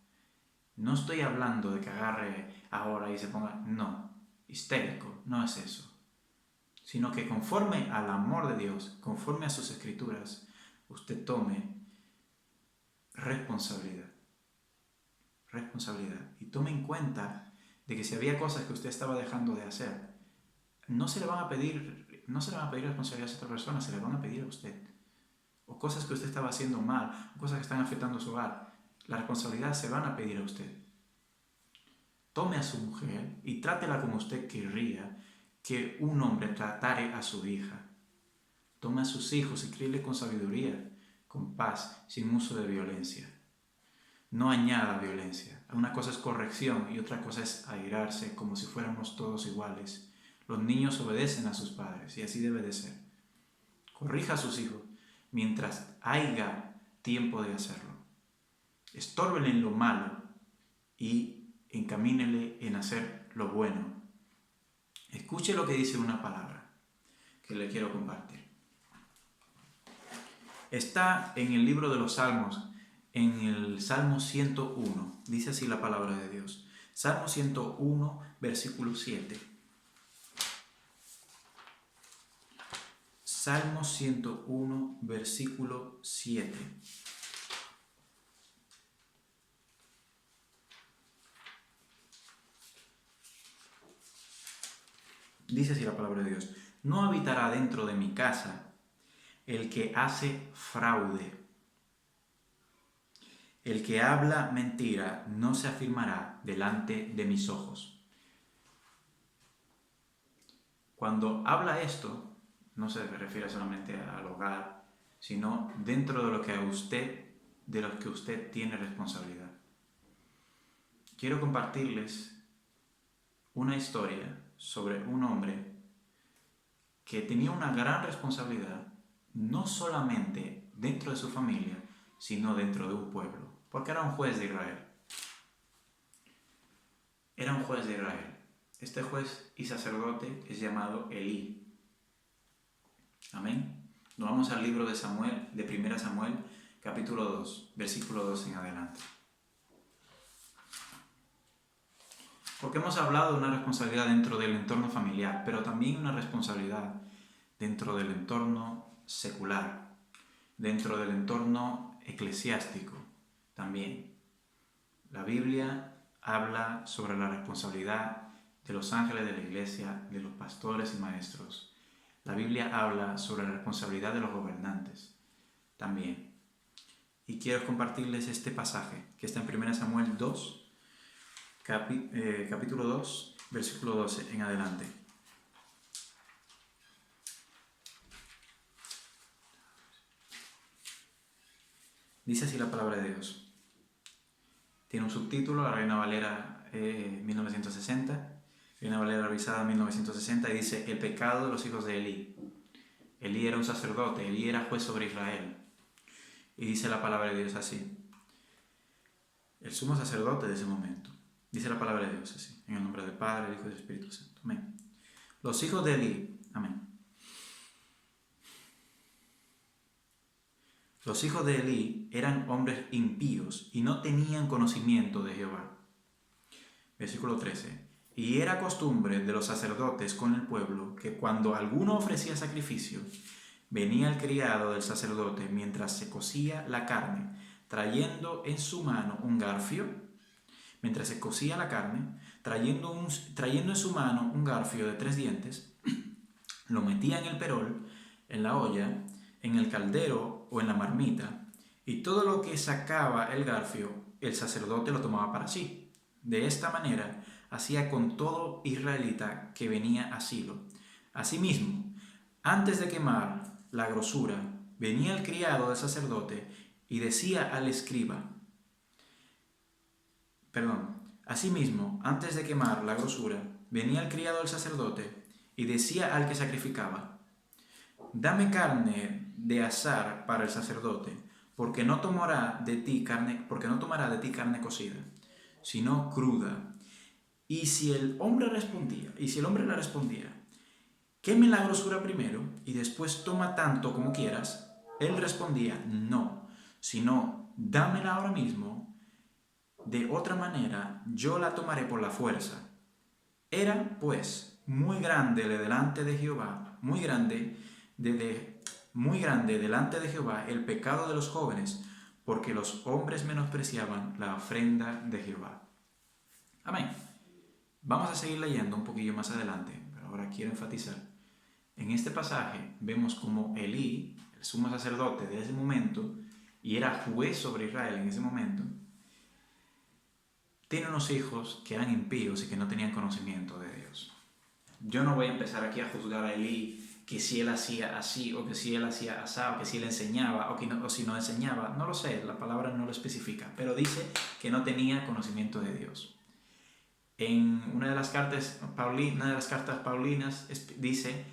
No estoy hablando de que agarre ahora y se ponga, no, histérico, no es eso. Sino que conforme al amor de Dios, conforme a sus escrituras, usted tome responsabilidad. Y tome en cuenta de que si había cosas que usted estaba dejando de hacer, no se le van a pedir responsabilidades a otra persona, se le van a pedir a usted. O cosas que usted estaba haciendo mal, o cosas que están afectando su hogar, la responsabilidad se van a pedir a usted. Tome a su mujer y trátela como usted querría que un hombre tratare a su hija. Tome a sus hijos y críeles con sabiduría, con paz, sin uso de violencia. No añada violencia. Una cosa es corrección y otra cosa es airarse como si fuéramos todos iguales. Los niños obedecen a sus padres y así debe de ser. Corrija a sus hijos mientras haya tiempo de hacerlo. Estórbele en lo malo y encamínele en hacer lo bueno. Escuche lo que dice una palabra que le quiero compartir. Está en el libro de los Salmos, en el Salmo 101. Dice así la palabra de Dios. Salmo 101, versículo 7. Salmo 101, versículo 7. Dice así la palabra de Dios. No habitará dentro de mi casa el que hace fraude. El que habla mentira no se afirmará delante de mis ojos. Cuando habla esto, no se refiere solamente al hogar, sino dentro de lo que usted tiene responsabilidad. Quiero compartirles una historia sobre un hombre que tenía una gran responsabilidad, no solamente dentro de su familia, sino dentro de un pueblo, porque era un juez de Israel. Era un juez de Israel. Este juez y sacerdote es llamado Elí. Amén. Nos vamos al libro de Samuel, de 1 Samuel, capítulo 2, versículo 2 en adelante. Porque hemos hablado de una responsabilidad dentro del entorno familiar, pero también una responsabilidad dentro del entorno secular, dentro del entorno eclesiástico también. La Biblia habla sobre la responsabilidad de los ángeles de la iglesia, de los pastores y maestros. La Biblia habla sobre la responsabilidad de los gobernantes también. Y quiero compartirles este pasaje que está en 1 Samuel 2, capítulo 2, versículo 12 en adelante. Dice así la palabra de Dios. Tiene un subtítulo, la Reina Valera 1960, Reina Valera revisada 1960, y dice: el pecado de los hijos de Elí. Elí era un sacerdote, Elí era juez sobre Israel. Y dice la palabra de Dios así. El sumo sacerdote de ese momento. Dice la palabra de Dios así. En el nombre del Padre, del Hijo y del Espíritu Santo. Amén. Los hijos de Elí. Amén. Los hijos de Elí eran hombres impíos y no tenían conocimiento de Jehová. Versículo 13. Y era costumbre de los sacerdotes con el pueblo que cuando alguno ofrecía sacrificio, venía el criado del sacerdote mientras se cocía la carne, trayendo en su mano un garfio, mientras se cocía la carne, trayendo en su mano un garfio de 3 dientes, lo metía en el perol, en la olla, en el caldero o en la marmita, y todo lo que sacaba el garfio, el sacerdote lo tomaba para sí. De esta manera hacía con todo israelita que venía a Silo. Asimismo, antes de quemar la grosura, venía el criado del sacerdote y decía al escriba, asimismo, antes de quemar la grosura, venía el criado del sacerdote y decía al que sacrificaba, dame carne de asar para el sacerdote, porque no tomará de ti carne cocida, sino cruda. Y si el hombre le respondía, queme la grosura primero y después toma tanto como quieras, él respondía, no, sino dámela ahora mismo, de otra manera yo la tomaré por la fuerza. Era, pues, muy grande delante de Jehová, muy grande delante de Jehová el pecado de los jóvenes, porque los hombres menospreciaban la ofrenda de Jehová. Amén. Vamos a seguir leyendo un poquillo más adelante, pero ahora quiero enfatizar. En este pasaje vemos como Elí, el sumo sacerdote de ese momento, y era juez sobre Israel en ese momento, tiene unos hijos que eran impíos y que no tenían conocimiento de Dios. Yo no voy a empezar aquí a juzgar a Elí que si él hacía así, o que si él hacía asá, o que si él enseñaba, o si no enseñaba. No lo sé, la palabra no lo especifica, pero dice que no tenía conocimiento de Dios. En una de las cartas paulinas dice,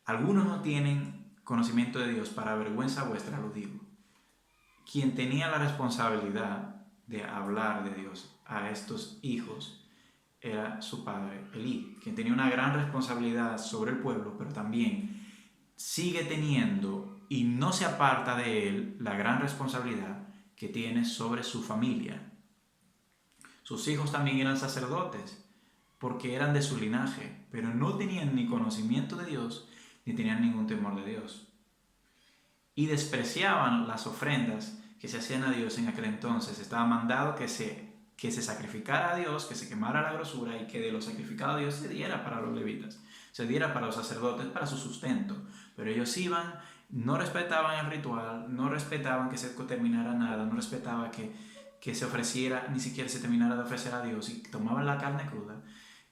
algunos no tienen conocimiento de Dios, para vergüenza vuestra lo digo. Quien tenía la responsabilidad de hablar de Dios a estos hijos era su padre Elí, quien tenía una gran responsabilidad sobre el pueblo, pero también sigue teniendo y no se aparta de él la gran responsabilidad que tiene sobre su familia. Sus hijos también eran sacerdotes, porque eran de su linaje, pero no tenían ni conocimiento de Dios, ni tenían ningún temor de Dios. Y despreciaban las ofrendas que se hacían a Dios en aquel entonces. Estaba mandado que se sacrificara a Dios, que se quemara la grosura y que de lo sacrificado a Dios se diera para los levitas, se diera para los sacerdotes, para su sustento. Pero ellos iban, no respetaban el ritual, no respetaban que se terminara nada, no respetaban que se ofreciera, ni siquiera se terminara de ofrecer a Dios, y tomaban la carne cruda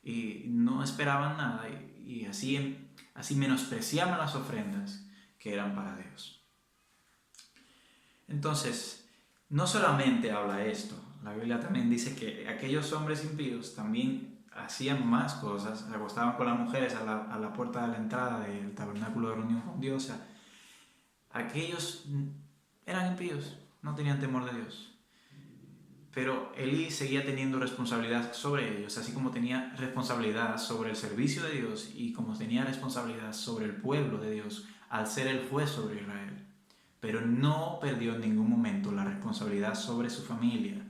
y no esperaban nada, y así menospreciaban las ofrendas que eran para Dios. Entonces, no solamente habla esto, la Biblia también dice que aquellos hombres impíos también hacían más cosas, se acostaban con las mujeres a la puerta de la entrada del tabernáculo de reunión con Dios. Aquellos eran impíos, no tenían temor de Dios. Pero Elí seguía teniendo responsabilidad sobre ellos, así como tenía responsabilidad sobre el servicio de Dios y como tenía responsabilidad sobre el pueblo de Dios al ser el juez sobre Israel. Pero no perdió en ningún momento la responsabilidad sobre su familia.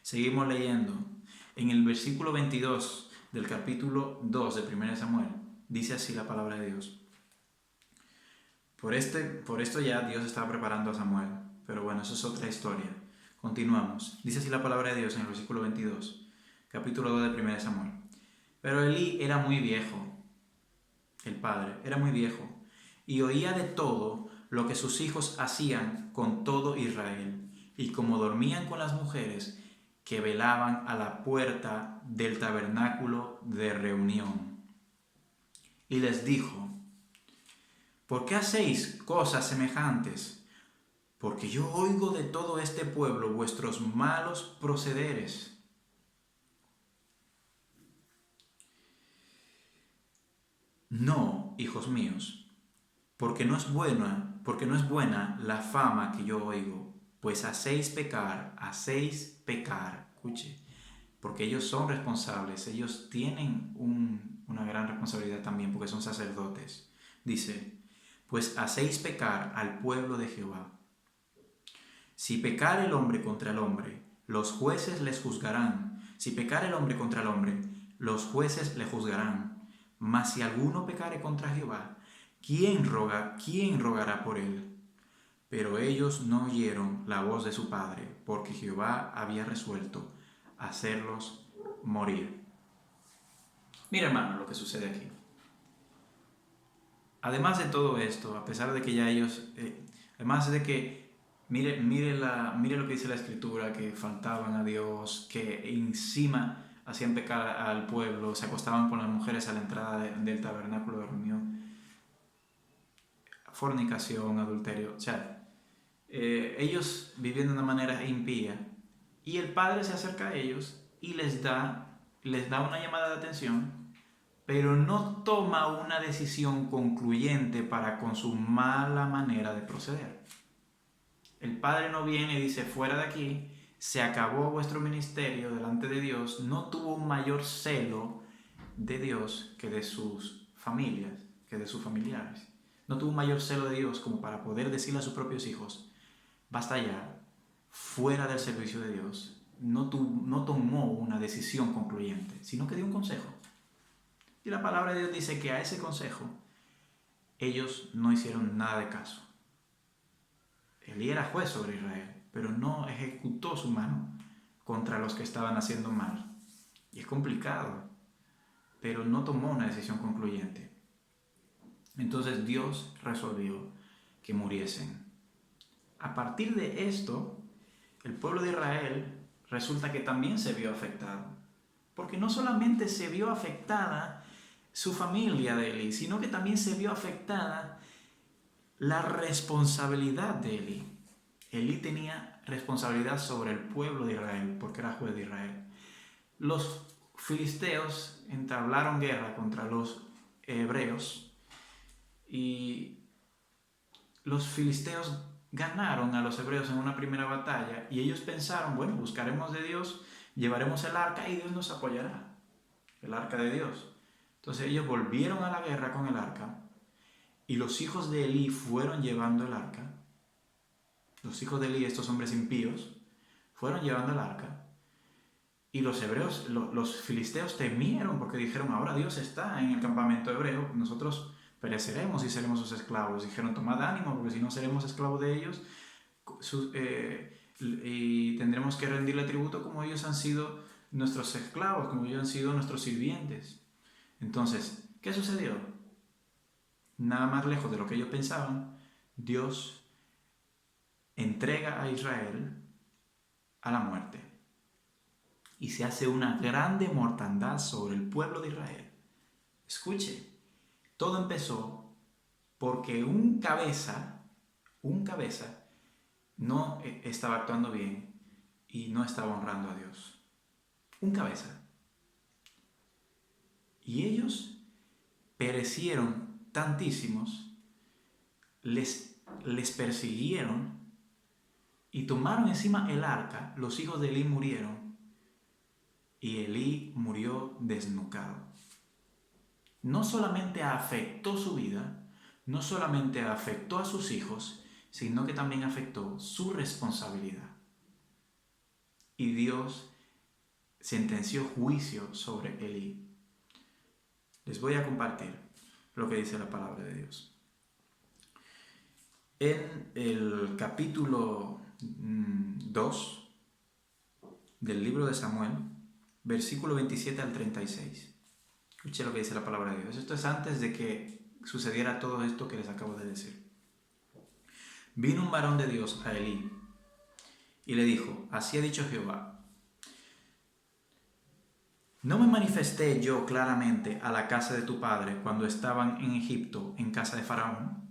Seguimos leyendo. En el versículo 22 del capítulo 2 de 1 Samuel, dice así la palabra de Dios. Por esto ya Dios estaba preparando a Samuel, pero bueno, eso es otra historia. Continuamos. Dice así la palabra de Dios en el versículo 22, capítulo 2 de 1 Samuel. Pero Elí era muy viejo, el padre, era muy viejo, y oía de todo lo que sus hijos hacían con todo Israel, y como dormían con las mujeres que velaban a la puerta del tabernáculo de reunión. Y les dijo, ¿por qué hacéis cosas semejantes? porque yo oigo de todo este pueblo vuestros malos procederes. No, hijos míos, porque no es buena la fama que yo oigo, pues hacéis pecar, escuche, porque ellos son responsables, ellos tienen una gran responsabilidad también, porque son sacerdotes. Dice, pues hacéis pecar al pueblo de Jehová. Si pecar el hombre contra el hombre, los jueces les juzgarán. Si pecar el hombre contra el hombre, los jueces le juzgarán. Mas si alguno pecare contra Jehová, ¿quién rogará por él? Pero ellos no oyeron la voz de su padre, porque Jehová había resuelto hacerlos morir. Mira, hermano, lo que sucede aquí. Además de todo esto, a pesar de que ya ellos, además de que, mire lo que dice la Escritura, que faltaban a Dios, que encima hacían pecar al pueblo, se acostaban con las mujeres a la entrada del tabernáculo de reunión, fornicación, adulterio, o sea, ellos vivían de una manera impía, y el Padre se acerca a ellos y les da una llamada de atención, pero no toma una decisión concluyente para con su mala manera de proceder. El Padre no viene y dice, fuera de aquí, se acabó vuestro ministerio delante de Dios, no tuvo un mayor celo de Dios que de sus familias, que de sus familiares. No tuvo un mayor celo de Dios como para poder decirle a sus propios hijos, basta ya, fuera del servicio de Dios. No tomó una decisión concluyente, sino que dio un consejo. Y la palabra de Dios dice que a ese consejo ellos no hicieron nada de caso. Elí era juez sobre Israel, pero no ejecutó su mano contra los que estaban haciendo mal. Y es complicado, pero no tomó una decisión concluyente. Entonces Dios resolvió que muriesen. A partir de esto, el pueblo de Israel resulta que también se vio afectado. Porque no solamente se vio afectada su familia de Elí, sino que también se vio afectada la responsabilidad de Elí. Elí tenía responsabilidad sobre el pueblo de Israel, porque era juez de Israel. Los filisteos entablaron guerra contra los hebreos y los filisteos ganaron a los hebreos en una primera batalla y ellos pensaron, bueno, buscaremos de Dios, llevaremos el arca y Dios nos apoyará, el arca de Dios. Entonces ellos volvieron a la guerra con el arca y los hijos de Elí fueron llevando el arca. Los hijos de Elí, estos hombres impíos, fueron llevando el arca y los hebreos, los filisteos temieron porque dijeron, ahora Dios está en el campamento hebreo, nosotros pereceremos y seremos sus esclavos. Dijeron, tomad ánimo porque si no seremos esclavos de ellos y tendremos que rendirle tributo como ellos han sido nuestros esclavos, como ellos han sido nuestros sirvientes. Entonces, ¿qué sucedió? Nada más lejos de lo que ellos pensaban, Dios entrega a Israel a la muerte y se hace una grande mortandad sobre el pueblo de Israel. Escuche, todo empezó porque un cabeza no estaba actuando bien y no estaba honrando a Dios. Un cabeza. Y ellos perecieron tantísimos, les persiguieron y tomaron encima el arca. Los hijos de Elí murieron y Elí murió desnucado. No solamente afectó su vida, no solamente afectó a sus hijos, sino que también afectó su responsabilidad. Y Dios sentenció juicio sobre Elí. Les voy a compartir lo que dice la palabra de Dios. En el capítulo 2 del libro de Samuel, versículo 27 al 36. Escuche lo que dice la palabra de Dios. Esto es antes de que sucediera todo esto que les acabo de decir. Vino un varón de Dios a Elí y le dijo, así ha dicho Jehová, ¿no me manifesté yo claramente a la casa de tu padre cuando estaban en Egipto, en casa de Faraón?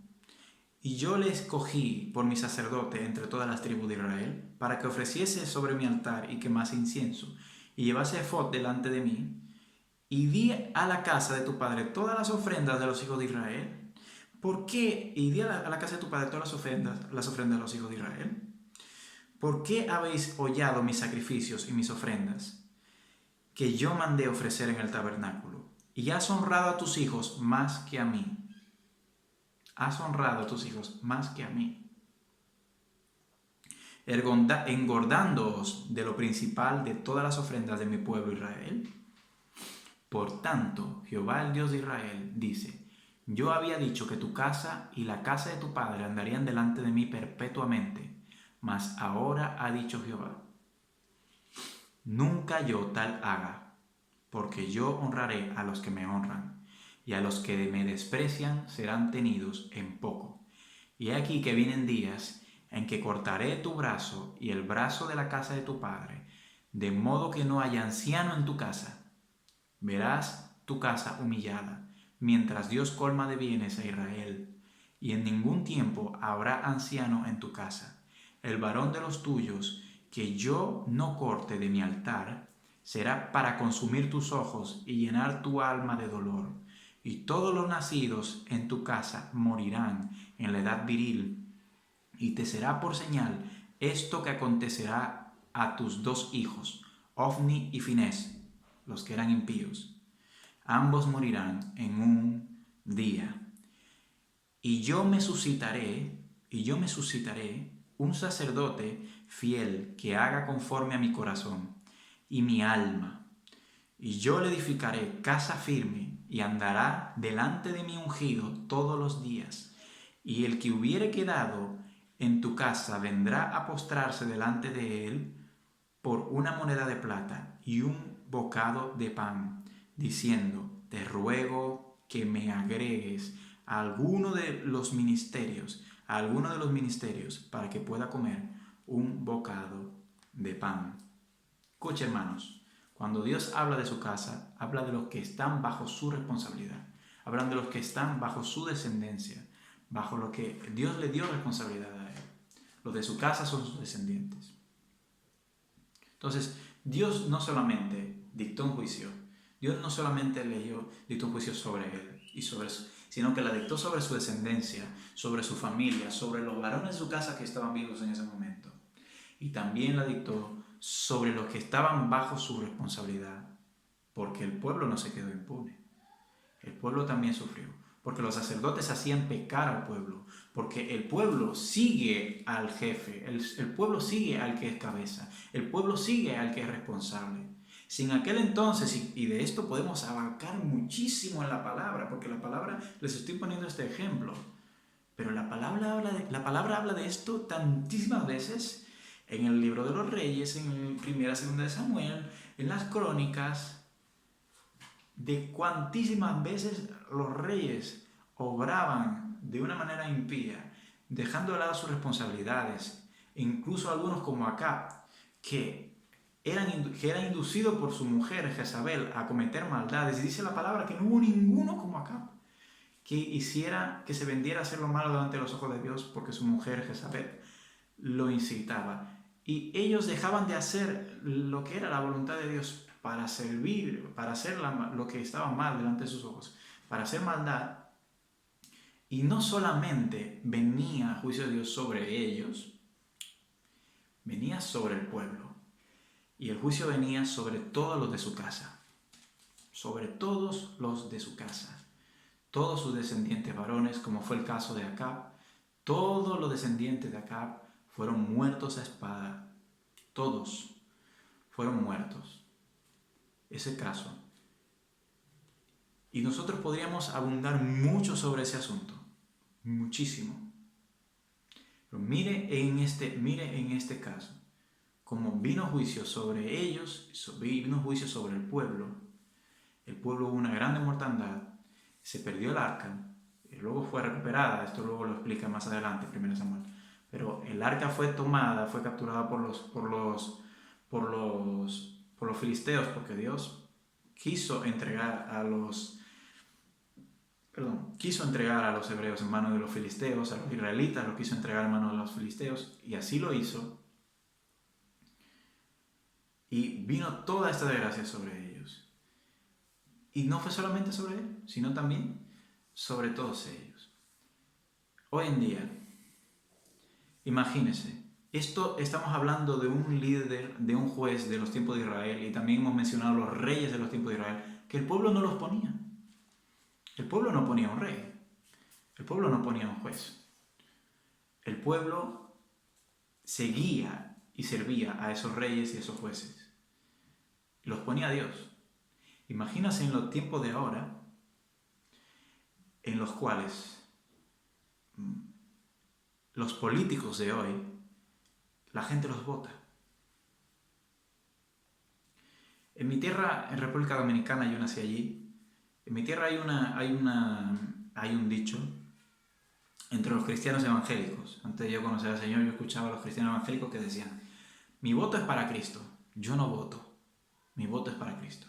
Y yo le escogí por mi sacerdote entre todas las tribus de Israel, para que ofreciese sobre mi altar y quemase incienso, y llevase efod delante de mí, y di a la casa de tu padre todas las ofrendas de los hijos de Israel. ¿Por qué? Y di a la casa de tu padre todas las ofrendas de los hijos de Israel. ¿Por qué habéis hollado mis sacrificios y mis ofrendas que yo mandé ofrecer en el tabernáculo? Y has honrado a tus hijos más que a mí. Has honrado a tus hijos más que a mí, engordándoos de lo principal de todas las ofrendas de mi pueblo Israel. Por tanto, Jehová el Dios de Israel dice: yo había dicho que tu casa y la casa de tu padre andarían delante de mí perpetuamente, mas ahora ha dicho Jehová: nunca yo tal haga, porque yo honraré a los que me honran, y a los que me desprecian serán tenidos en poco. Y he aquí que vienen días en que cortaré tu brazo y el brazo de la casa de tu padre, de modo que no haya anciano en tu casa. Verás tu casa humillada, mientras Dios colma de bienes a Israel, y en ningún tiempo habrá anciano en tu casa. El varón de los tuyos que yo no corte de mi altar será para consumir tus ojos y llenar tu alma de dolor. Y todos los nacidos en tu casa morirán en la edad viril, y te será por señal esto que acontecerá a tus dos hijos, Ofni y Finés, los que eran impíos. Ambos morirán en un día. Y yo me suscitaré un sacerdote fiel que haga conforme a mi corazón y mi alma. Y yo le edificaré casa firme, y andará delante de mi ungido todos los días. Y el que hubiere quedado en tu casa vendrá a postrarse delante de él por una moneda de plata y un bocado de pan, diciendo: te ruego que me agregues a alguno de los ministerios, para que pueda comer un bocado de pan. Escucha, hermanos. Cuando Dios habla de su casa, habla de los que están bajo su responsabilidad. Hablan de los que están bajo su descendencia, bajo lo que Dios le dio responsabilidad a él. Los de su casa son sus descendientes. Entonces, Dios no solamente dictó un juicio, Dios no solamente dictó un juicio sobre él, sino que la dictó sobre su descendencia, sobre su familia, sobre los varones de su casa que estaban vivos en ese momento. Y también la dictó sobre los que estaban bajo su responsabilidad, porque el pueblo no se quedó impune. El pueblo también sufrió, porque los sacerdotes hacían pecar al pueblo, porque el pueblo sigue al jefe, el pueblo sigue al que es cabeza, el pueblo sigue al que es responsable. Si en aquel entonces, y de esto podemos abarcar muchísimo en la palabra, porque la palabra, les estoy poniendo este ejemplo, pero la palabra habla de esto tantísimas veces, en el libro de los Reyes, en Primera, Segunda de Samuel, en las Crónicas, de cuantísimas veces los reyes obraban de una manera impía, dejando de lado sus responsabilidades, incluso algunos como Acab, que era inducido por su mujer Jezabel a cometer maldades. Y dice la palabra que no hubo ninguno como Acab que hiciera que se vendiera a hacer lo malo delante de los ojos de Dios, porque su mujer Jezabel lo incitaba. Y ellos dejaban de hacer lo que era la voluntad de Dios para servir, para hacer lo que estaba mal delante de sus ojos, para hacer maldad. Y no solamente venía juicio de Dios sobre ellos, venía sobre el pueblo. Y el juicio venía sobre todos los de su casa, sobre todos los de su casa. Todos sus descendientes varones, como fue el caso de Acab, todos los descendientes de Acab fueron muertos a espada. Todos fueron muertos. Ese caso. Y nosotros podríamos abundar mucho sobre ese asunto. Muchísimo. Pero mire en este caso. Como vino juicio sobre ellos, vino juicio sobre el pueblo hubo una grande mortandad. Se perdió el arca, y luego fue recuperada, esto luego lo explica más adelante, 1 Samuel. Pero el arca fue tomada, fue capturada por los filisteos, porque Dios quiso entregar a los quiso entregar a los hebreos en manos de los filisteos, a los israelitas los quiso entregar en manos de los filisteos, y así lo hizo. Y vino toda esta desgracia sobre ellos. Y no fue solamente sobre él, sino también sobre todos ellos. Hoy en día, imagínense, esto estamos hablando de un líder, de un juez de los tiempos de Israel, y también hemos mencionado los reyes de los tiempos de Israel, que el pueblo no los ponía. El pueblo no ponía un rey. El pueblo no ponía un juez. El pueblo seguía y servía a esos reyes y a esos jueces. Los ponía Dios. Imagínense en los tiempos de ahora, en los cuales los políticos de hoy, la gente los vota. En mi tierra, en República Dominicana, yo nací allí. En mi tierra hay un dicho entre los cristianos evangélicos. Antes de yo conocer al Señor, yo escuchaba a los cristianos evangélicos que decían: mi voto es para Cristo, yo no voto, mi voto es para Cristo.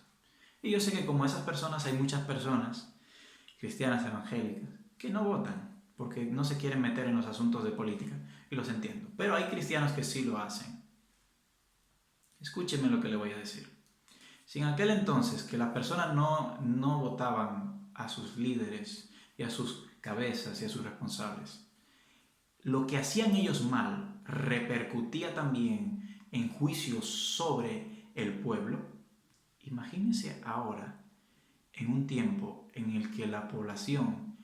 Y yo sé que como esas personas hay muchas personas cristianas evangélicas que no votan porque no se quieren meter en los asuntos de política, y los entiendo. Pero hay cristianos que sí lo hacen. Escúchenme lo que le voy a decir. Si en aquel entonces que las personas no votaban a sus líderes y a sus cabezas y a sus responsables, lo que hacían ellos mal repercutía también en juicios sobre el pueblo, imagínense ahora en un tiempo en el que la población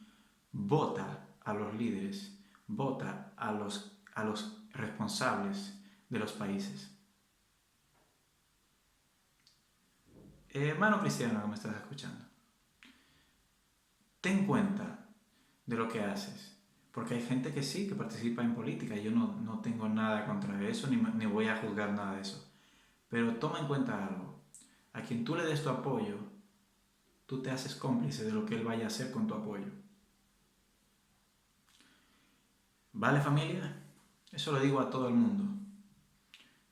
vota a los líderes, vota a los responsables de los países. Hermano cristiano que me estás escuchando, ten cuenta de lo que haces, porque hay gente que sí, que participa en política, y yo no tengo nada contra eso, ni voy a juzgar nada de eso. Pero toma en cuenta algo: a quien tú le des tu apoyo, tú te haces cómplice de lo que él vaya a hacer con tu apoyo. ¿Vale, familia? Eso lo digo a todo el mundo.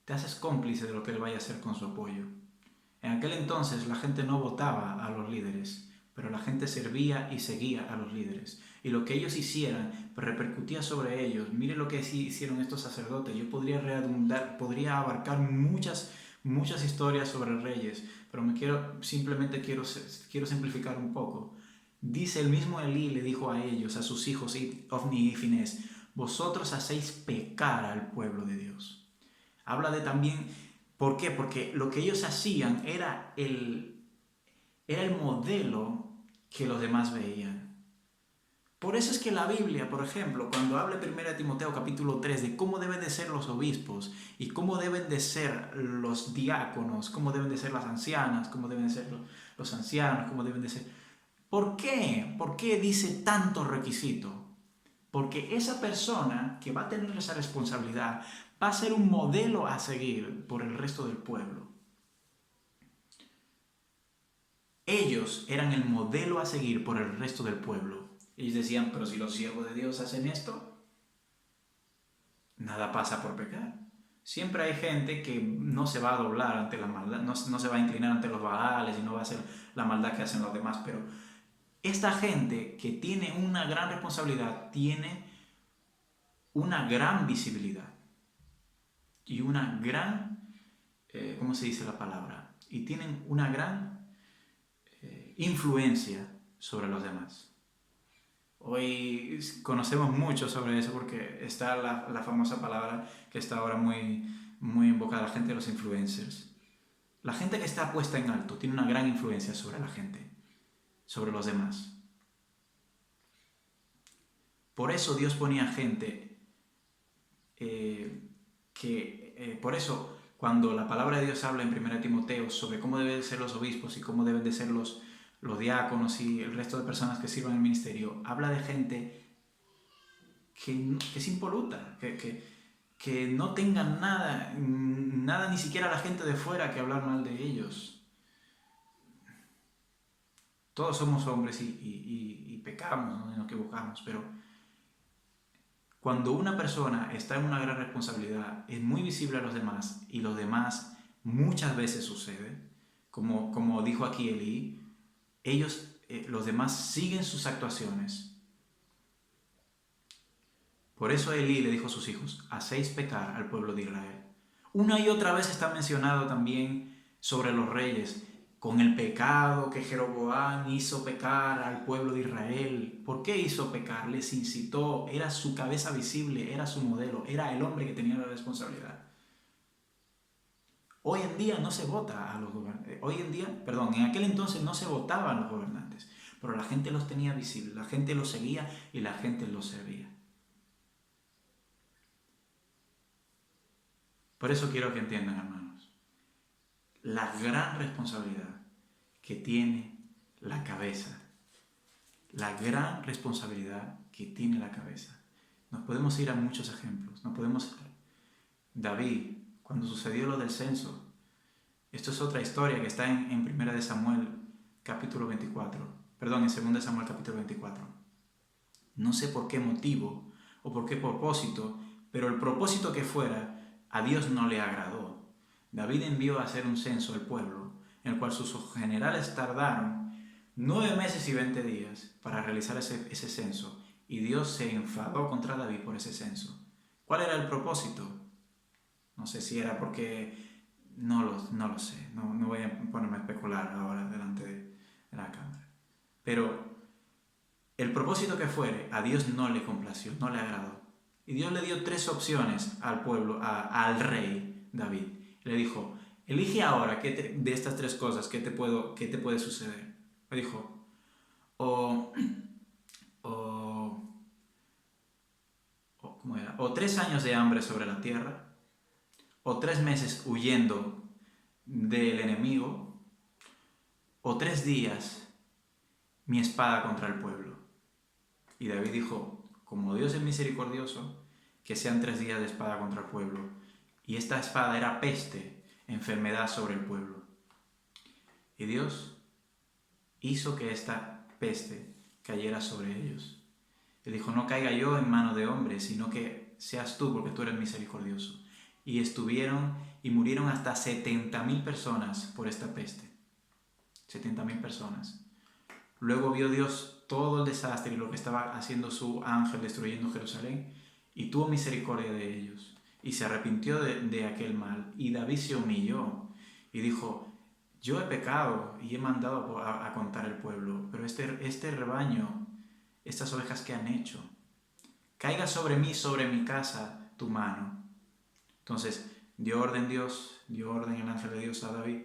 Te haces cómplice de lo que él vaya a hacer con su apoyo. En aquel entonces la gente no votaba a los líderes, pero la gente servía y seguía a los líderes. Y lo que ellos hicieran repercutía sobre ellos. Mire lo que hicieron estos sacerdotes. Yo podría abarcar muchas historias sobre reyes, pero simplemente quiero simplificar un poco. Dice el mismo Elí, le dijo a ellos, a sus hijos, Ofni y Finés: vosotros hacéis pecar al pueblo de Dios. Habla de también, ¿por qué? Porque lo que ellos hacían era el modelo que los demás veían. Por eso es que la Biblia, por ejemplo, cuando habla en 1 Timoteo capítulo 3 de cómo deben de ser los obispos y cómo deben de ser los diáconos, cómo deben de ser las ancianas, cómo deben de ser los ancianos, cómo deben de ser... ¿Por qué? ¿Por qué dice tanto requisito? Porque esa persona que va a tener esa responsabilidad va a ser un modelo a seguir por el resto del pueblo. Ellos eran el modelo a seguir por el resto del pueblo. Ellos decían: pero si los siervos de Dios hacen esto, nada pasa por pecar. Siempre hay gente que no se va a doblar ante la maldad, no se va a inclinar ante los baales y no va a hacer la maldad que hacen los demás. Pero esta gente que tiene una gran responsabilidad tiene una gran visibilidad y una gran, ¿cómo se dice la palabra? Y tienen una gran influencia sobre los demás. Hoy conocemos mucho sobre eso porque está la famosa palabra que está ahora muy en boca de la gente, los influencers. La gente que está puesta en alto tiene una gran influencia sobre la gente, sobre los demás. Por eso Dios ponía gente por eso cuando la palabra de Dios habla en 1 Timoteo sobre cómo deben ser los obispos y cómo deben de ser los diáconos y el resto de personas que sirvan en el ministerio, habla de gente que es impoluta, que no tengan nada ni siquiera la gente de fuera que hablar mal de ellos. Todos somos hombres y pecamos, ¿no? Y nos equivocamos, pero cuando una persona está en una gran responsabilidad, es muy visible a los demás, y los demás muchas veces sucede, como dijo aquí Elí, ellos los demás siguen sus actuaciones. Por eso Elí le dijo a sus hijos, hacéis pecar al pueblo de Israel. Una y otra vez está mencionado también sobre los reyes, con el pecado que Jeroboam hizo pecar al pueblo de Israel. ¿Por qué hizo pecar? Les incitó, era su cabeza visible, era su modelo, era el hombre que tenía la responsabilidad. Hoy en día no se vota a los gobernantes. En aquel entonces no se votaban a los gobernantes, pero la gente los tenía visibles, la gente los seguía y la gente los servía. Por eso quiero que entiendan, hermanos, la gran responsabilidad que tiene la cabeza. La gran responsabilidad que tiene la cabeza. Nos podemos ir a muchos ejemplos. David, cuando sucedió lo del censo, esto es otra historia que está en 1 de Samuel capítulo 24. Perdón, en 2 de Samuel capítulo 24. No sé por qué motivo o por qué propósito, pero el propósito que fuera, a Dios no le agradó. David envió a hacer un censo al pueblo, en el cual sus generales tardaron 9 meses y 20 días para realizar ese censo, y Dios se enfadó contra David por ese censo. ¿Cuál era el propósito? No sé si era porque... No lo sé, no voy a ponerme a especular ahora delante de la cámara. Pero el propósito que fuere, a Dios no le complació, no le agradó. Y Dios le dio 3 opciones al pueblo, al rey David. Le dijo, elige ahora de estas 3 cosas, ¿qué te puede suceder? Le dijo, ¿cómo era? O 3 años de hambre sobre la tierra, o 3 meses huyendo del enemigo, o 3 días mi espada contra el pueblo. Y David dijo, como Dios es misericordioso, que sean 3 días de espada contra el pueblo. Y esta espada era peste, enfermedad sobre el pueblo. Y Dios hizo que esta peste cayera sobre ellos. Él dijo, no caiga yo en mano de hombre, sino que seas tú, porque tú eres misericordioso. Y estuvieron y murieron hasta 70.000 personas por esta peste. 70.000 personas. Luego vio Dios todo el desastre y lo que estaba haciendo su ángel destruyendo Jerusalén, y tuvo misericordia de ellos, y se arrepintió de aquel mal. Y David se humilló y dijo, yo he pecado y he mandado a contar el pueblo, pero este rebaño, estas ovejas que han hecho, caiga sobre mí, sobre mi casa, tu mano. Entonces dio orden el ángel de Dios a David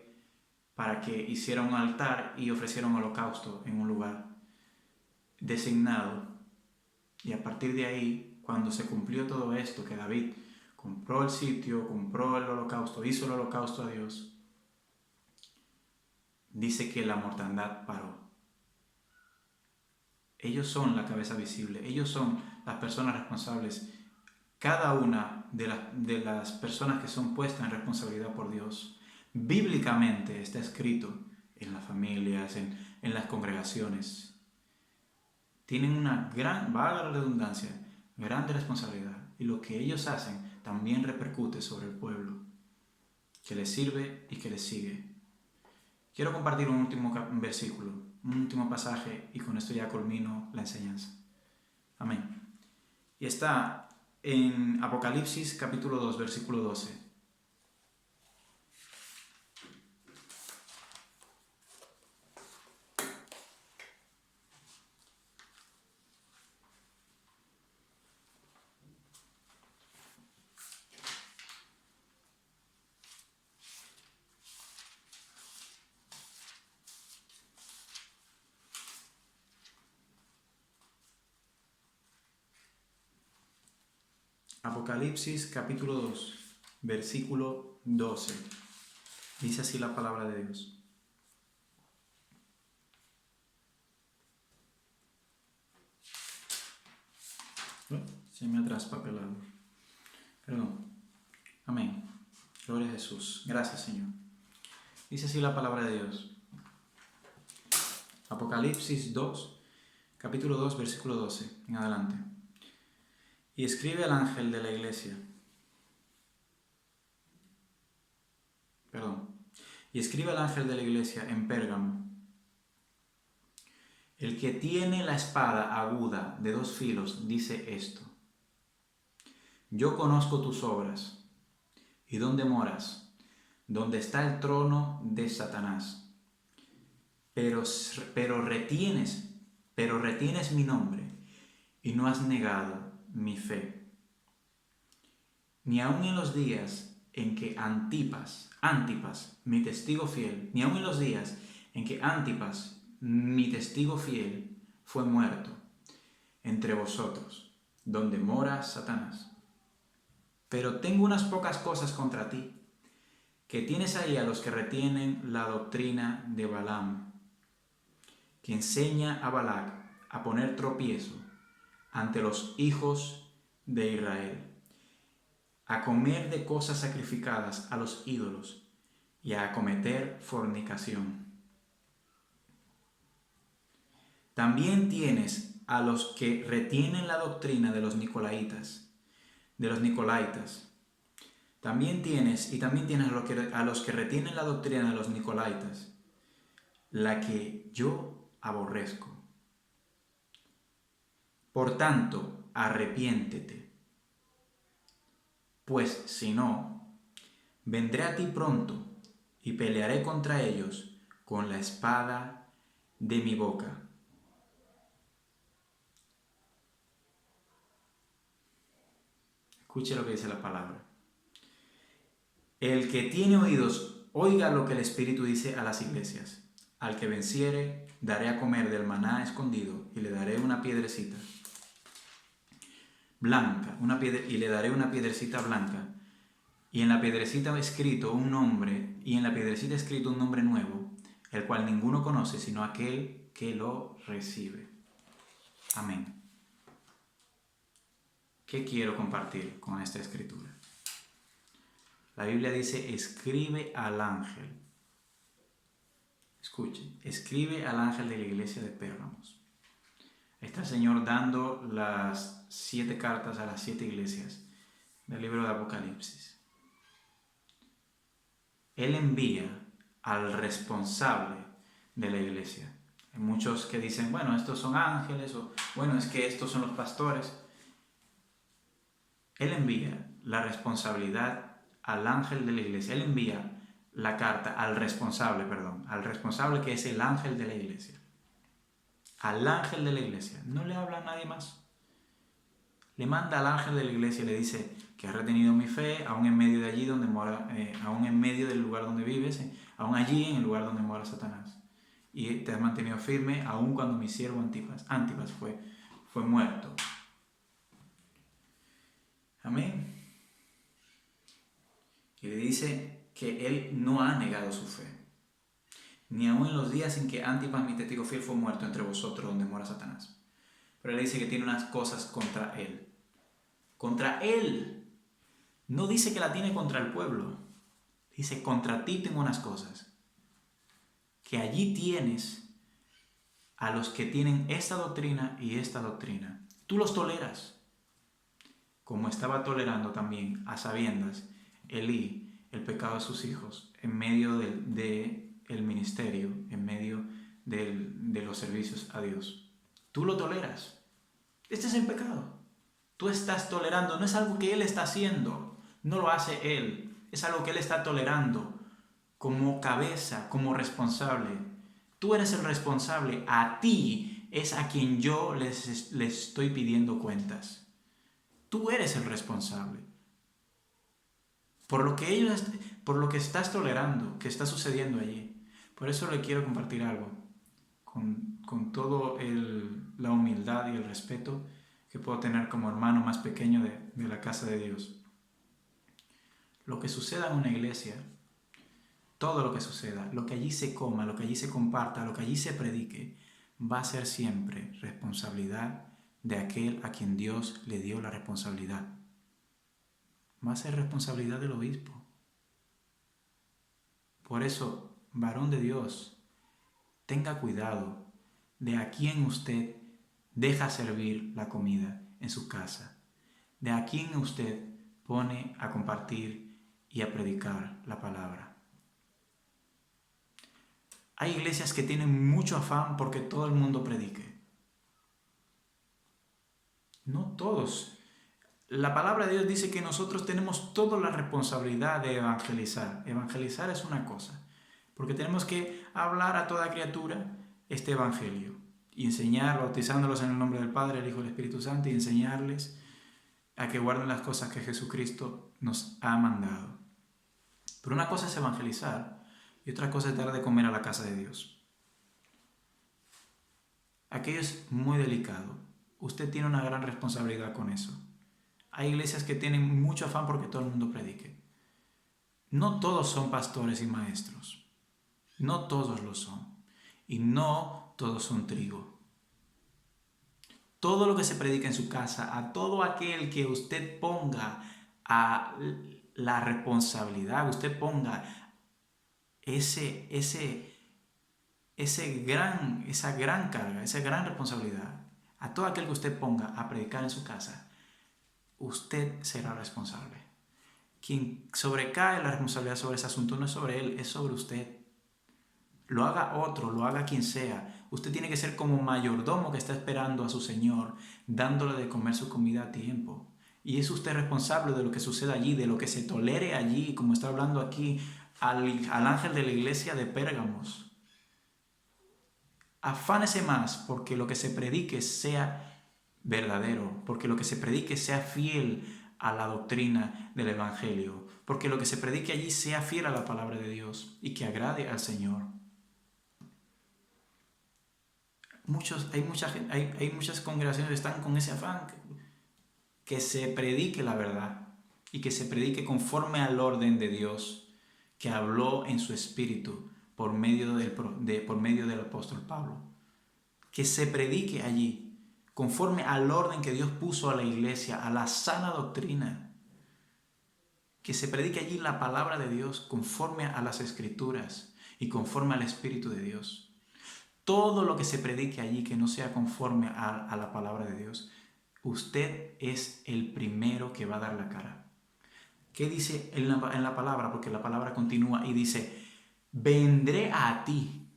para que hiciera un altar y ofreciera un holocausto en un lugar designado. Y a partir de ahí, cuando se cumplió todo esto, que David compró el sitio, compró el holocausto, hizo el holocausto a Dios, dice que la mortandad paró. Ellos son la cabeza visible, ellos son las personas responsables. Cada una de las personas que son puestas en responsabilidad por Dios, bíblicamente está escrito en las familias, en las congregaciones. Tienen una valga la redundancia, grande responsabilidad. Y lo que ellos hacen también repercute sobre el pueblo, que les sirve y que les sigue. Quiero compartir un último versículo, un último pasaje, y con esto ya culmino la enseñanza. Amén. Y está en Apocalipsis capítulo 2, versículo 12. Apocalipsis capítulo 2, versículo 12. Dice así la palabra de Dios. Se me ha traspapelado. Perdón. Amén. Gloria a Jesús. Gracias, Señor. Dice así la palabra de Dios. Apocalipsis 2, capítulo 2, versículo 12 en adelante. Y escribe al ángel de la iglesia. Y escribe al ángel de la iglesia en Pérgamo. El que tiene la espada aguda de 2 filos dice esto: yo conozco tus obras y dónde moras, donde está el trono de Satanás. Pero retienes mi nombre y no has negado mi fe. Ni aun en los días en que Antipas, mi testigo fiel, ni aun en los días en que Antipas, mi testigo fiel, fue muerto entre vosotros, donde mora Satanás. Pero tengo unas pocas cosas contra ti, que tienes ahí a los que retienen la doctrina de Balaam, que enseña a Balac a poner tropiezo ante los hijos de Israel, a comer de cosas sacrificadas a los ídolos y a cometer fornicación. También tienes a los que retienen la doctrina de los Nicolaitas. También tienes a los que retienen la doctrina de los Nicolaitas, la que yo aborrezco. Por tanto, arrepiéntete, pues si no, vendré a ti pronto y pelearé contra ellos con la espada de mi boca. Escuche lo que dice la palabra. El que tiene oídos, oiga lo que el Espíritu dice a las iglesias. Al que venciere, daré a comer del maná escondido y le daré una piedrecita blanca, y le daré una piedrecita blanca, y en la piedrecita escrito un nombre, nuevo, el cual ninguno conoce sino aquel que lo recibe. Amén. ¿Qué quiero compartir con esta escritura? La Biblia dice, escribe al ángel. Escuchen, escribe al ángel de la iglesia de Pérgamos. Está el Señor dando las 7 cartas a las 7 iglesias del libro de Apocalipsis. Él envía al responsable de la iglesia. Hay muchos que dicen, bueno, estos son ángeles, o bueno, es que estos son los pastores. Él envía la responsabilidad al ángel de la iglesia. Él envía la carta al responsable que es el ángel de la iglesia. Al ángel de la iglesia. No le habla a nadie más. Le manda al ángel de la iglesia y le dice que has retenido mi fe, aún en medio de allí donde mora, aún en medio del lugar donde vives, aún allí en el lugar donde mora Satanás. Y te has mantenido firme aún cuando mi siervo Antipas fue muerto. Amén. Y le dice que él no ha negado su fe. Ni aún en los días en que Antipas, mi testigo fiel, fue muerto entre vosotros donde mora Satanás. Pero él dice que tiene unas cosas contra él. Contra él. No dice que la tiene contra el pueblo. Dice, contra ti tengo unas cosas. Que allí tienes a los que tienen esta doctrina y esta doctrina. Tú los toleras. Como estaba tolerando también a sabiendas Elí el pecado de sus hijos en medio del ministerio, en medio de los servicios a Dios. Tú lo toleras. Este es el pecado. Tú estás tolerando, no es algo que Él está haciendo, no lo hace Él, es algo que Él está tolerando como cabeza, como responsable. Tú eres el responsable, a ti es a quien yo les estoy pidiendo cuentas. Tú eres el responsable. Por lo que estás tolerando, que está sucediendo allí. Por eso le quiero compartir algo, con toda la humildad y el respeto que puedo tener como hermano más pequeño de la casa de Dios. Lo que suceda en una iglesia, todo lo que suceda, lo que allí se coma, lo que allí se comparta, lo que allí se predique, va a ser siempre responsabilidad de aquel a quien Dios le dio la responsabilidad. Va a ser responsabilidad del obispo. Por eso, varón de Dios, tenga cuidado de a quién usted deja servir la comida en su casa, de a quién usted pone a compartir y a predicar la palabra. Hay iglesias que tienen mucho afán porque todo el mundo predique. No todos. La palabra de Dios dice que nosotros tenemos toda la responsabilidad de evangelizar. Evangelizar es una cosa, porque tenemos que hablar a toda criatura este evangelio y enseñar, bautizándolos en el nombre del Padre, el Hijo y el Espíritu Santo, y enseñarles a que guarden las cosas que Jesucristo nos ha mandado. Pero una cosa es evangelizar y otra cosa es dar de comer a la casa de Dios. Aquello es muy delicado. Usted tiene una gran responsabilidad con eso. Hay iglesias que tienen mucho afán porque todo el mundo predique. No todos son pastores y maestros. No todos lo son. Y no todos son trigo. Todo lo que se predica en su casa, a todo aquel que usted ponga a la responsabilidad, usted ponga esa gran carga, esa gran responsabilidad, a todo aquel que usted ponga a predicar en su casa, usted será responsable. Quien sobrecae la responsabilidad sobre ese asunto no es sobre él, es sobre usted. Lo haga otro, lo haga quien sea. Usted tiene que ser como mayordomo que está esperando a su Señor, dándole de comer su comida a tiempo. Y es usted responsable de lo que suceda allí, de lo que se tolere allí, como está hablando aquí al ángel de la iglesia de Pérgamos. Afánese más porque lo que se predique sea verdadero, porque lo que se predique sea fiel a la doctrina del Evangelio, porque lo que se predique allí sea fiel a la palabra de Dios y que agrade al Señor. Hay muchas congregaciones que están con ese afán, que se predique la verdad y que se predique conforme al orden de Dios que habló en su espíritu por medio del apóstol Pablo. Que se predique allí conforme al orden que Dios puso a la iglesia, a la sana doctrina. Que se predique allí la palabra de Dios conforme a las escrituras y conforme al Espíritu de Dios. Todo lo que se predique allí que no sea conforme a la palabra de Dios, usted es el primero que va a dar la cara. ¿Qué dice en la palabra? Porque la palabra continúa y dice, vendré a ti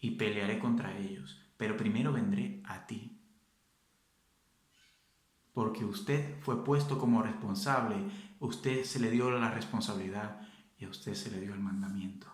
y pelearé contra ellos, pero primero vendré a ti. Porque usted fue puesto como responsable, usted se le dio la responsabilidad y a usted se le dio el mandamiento.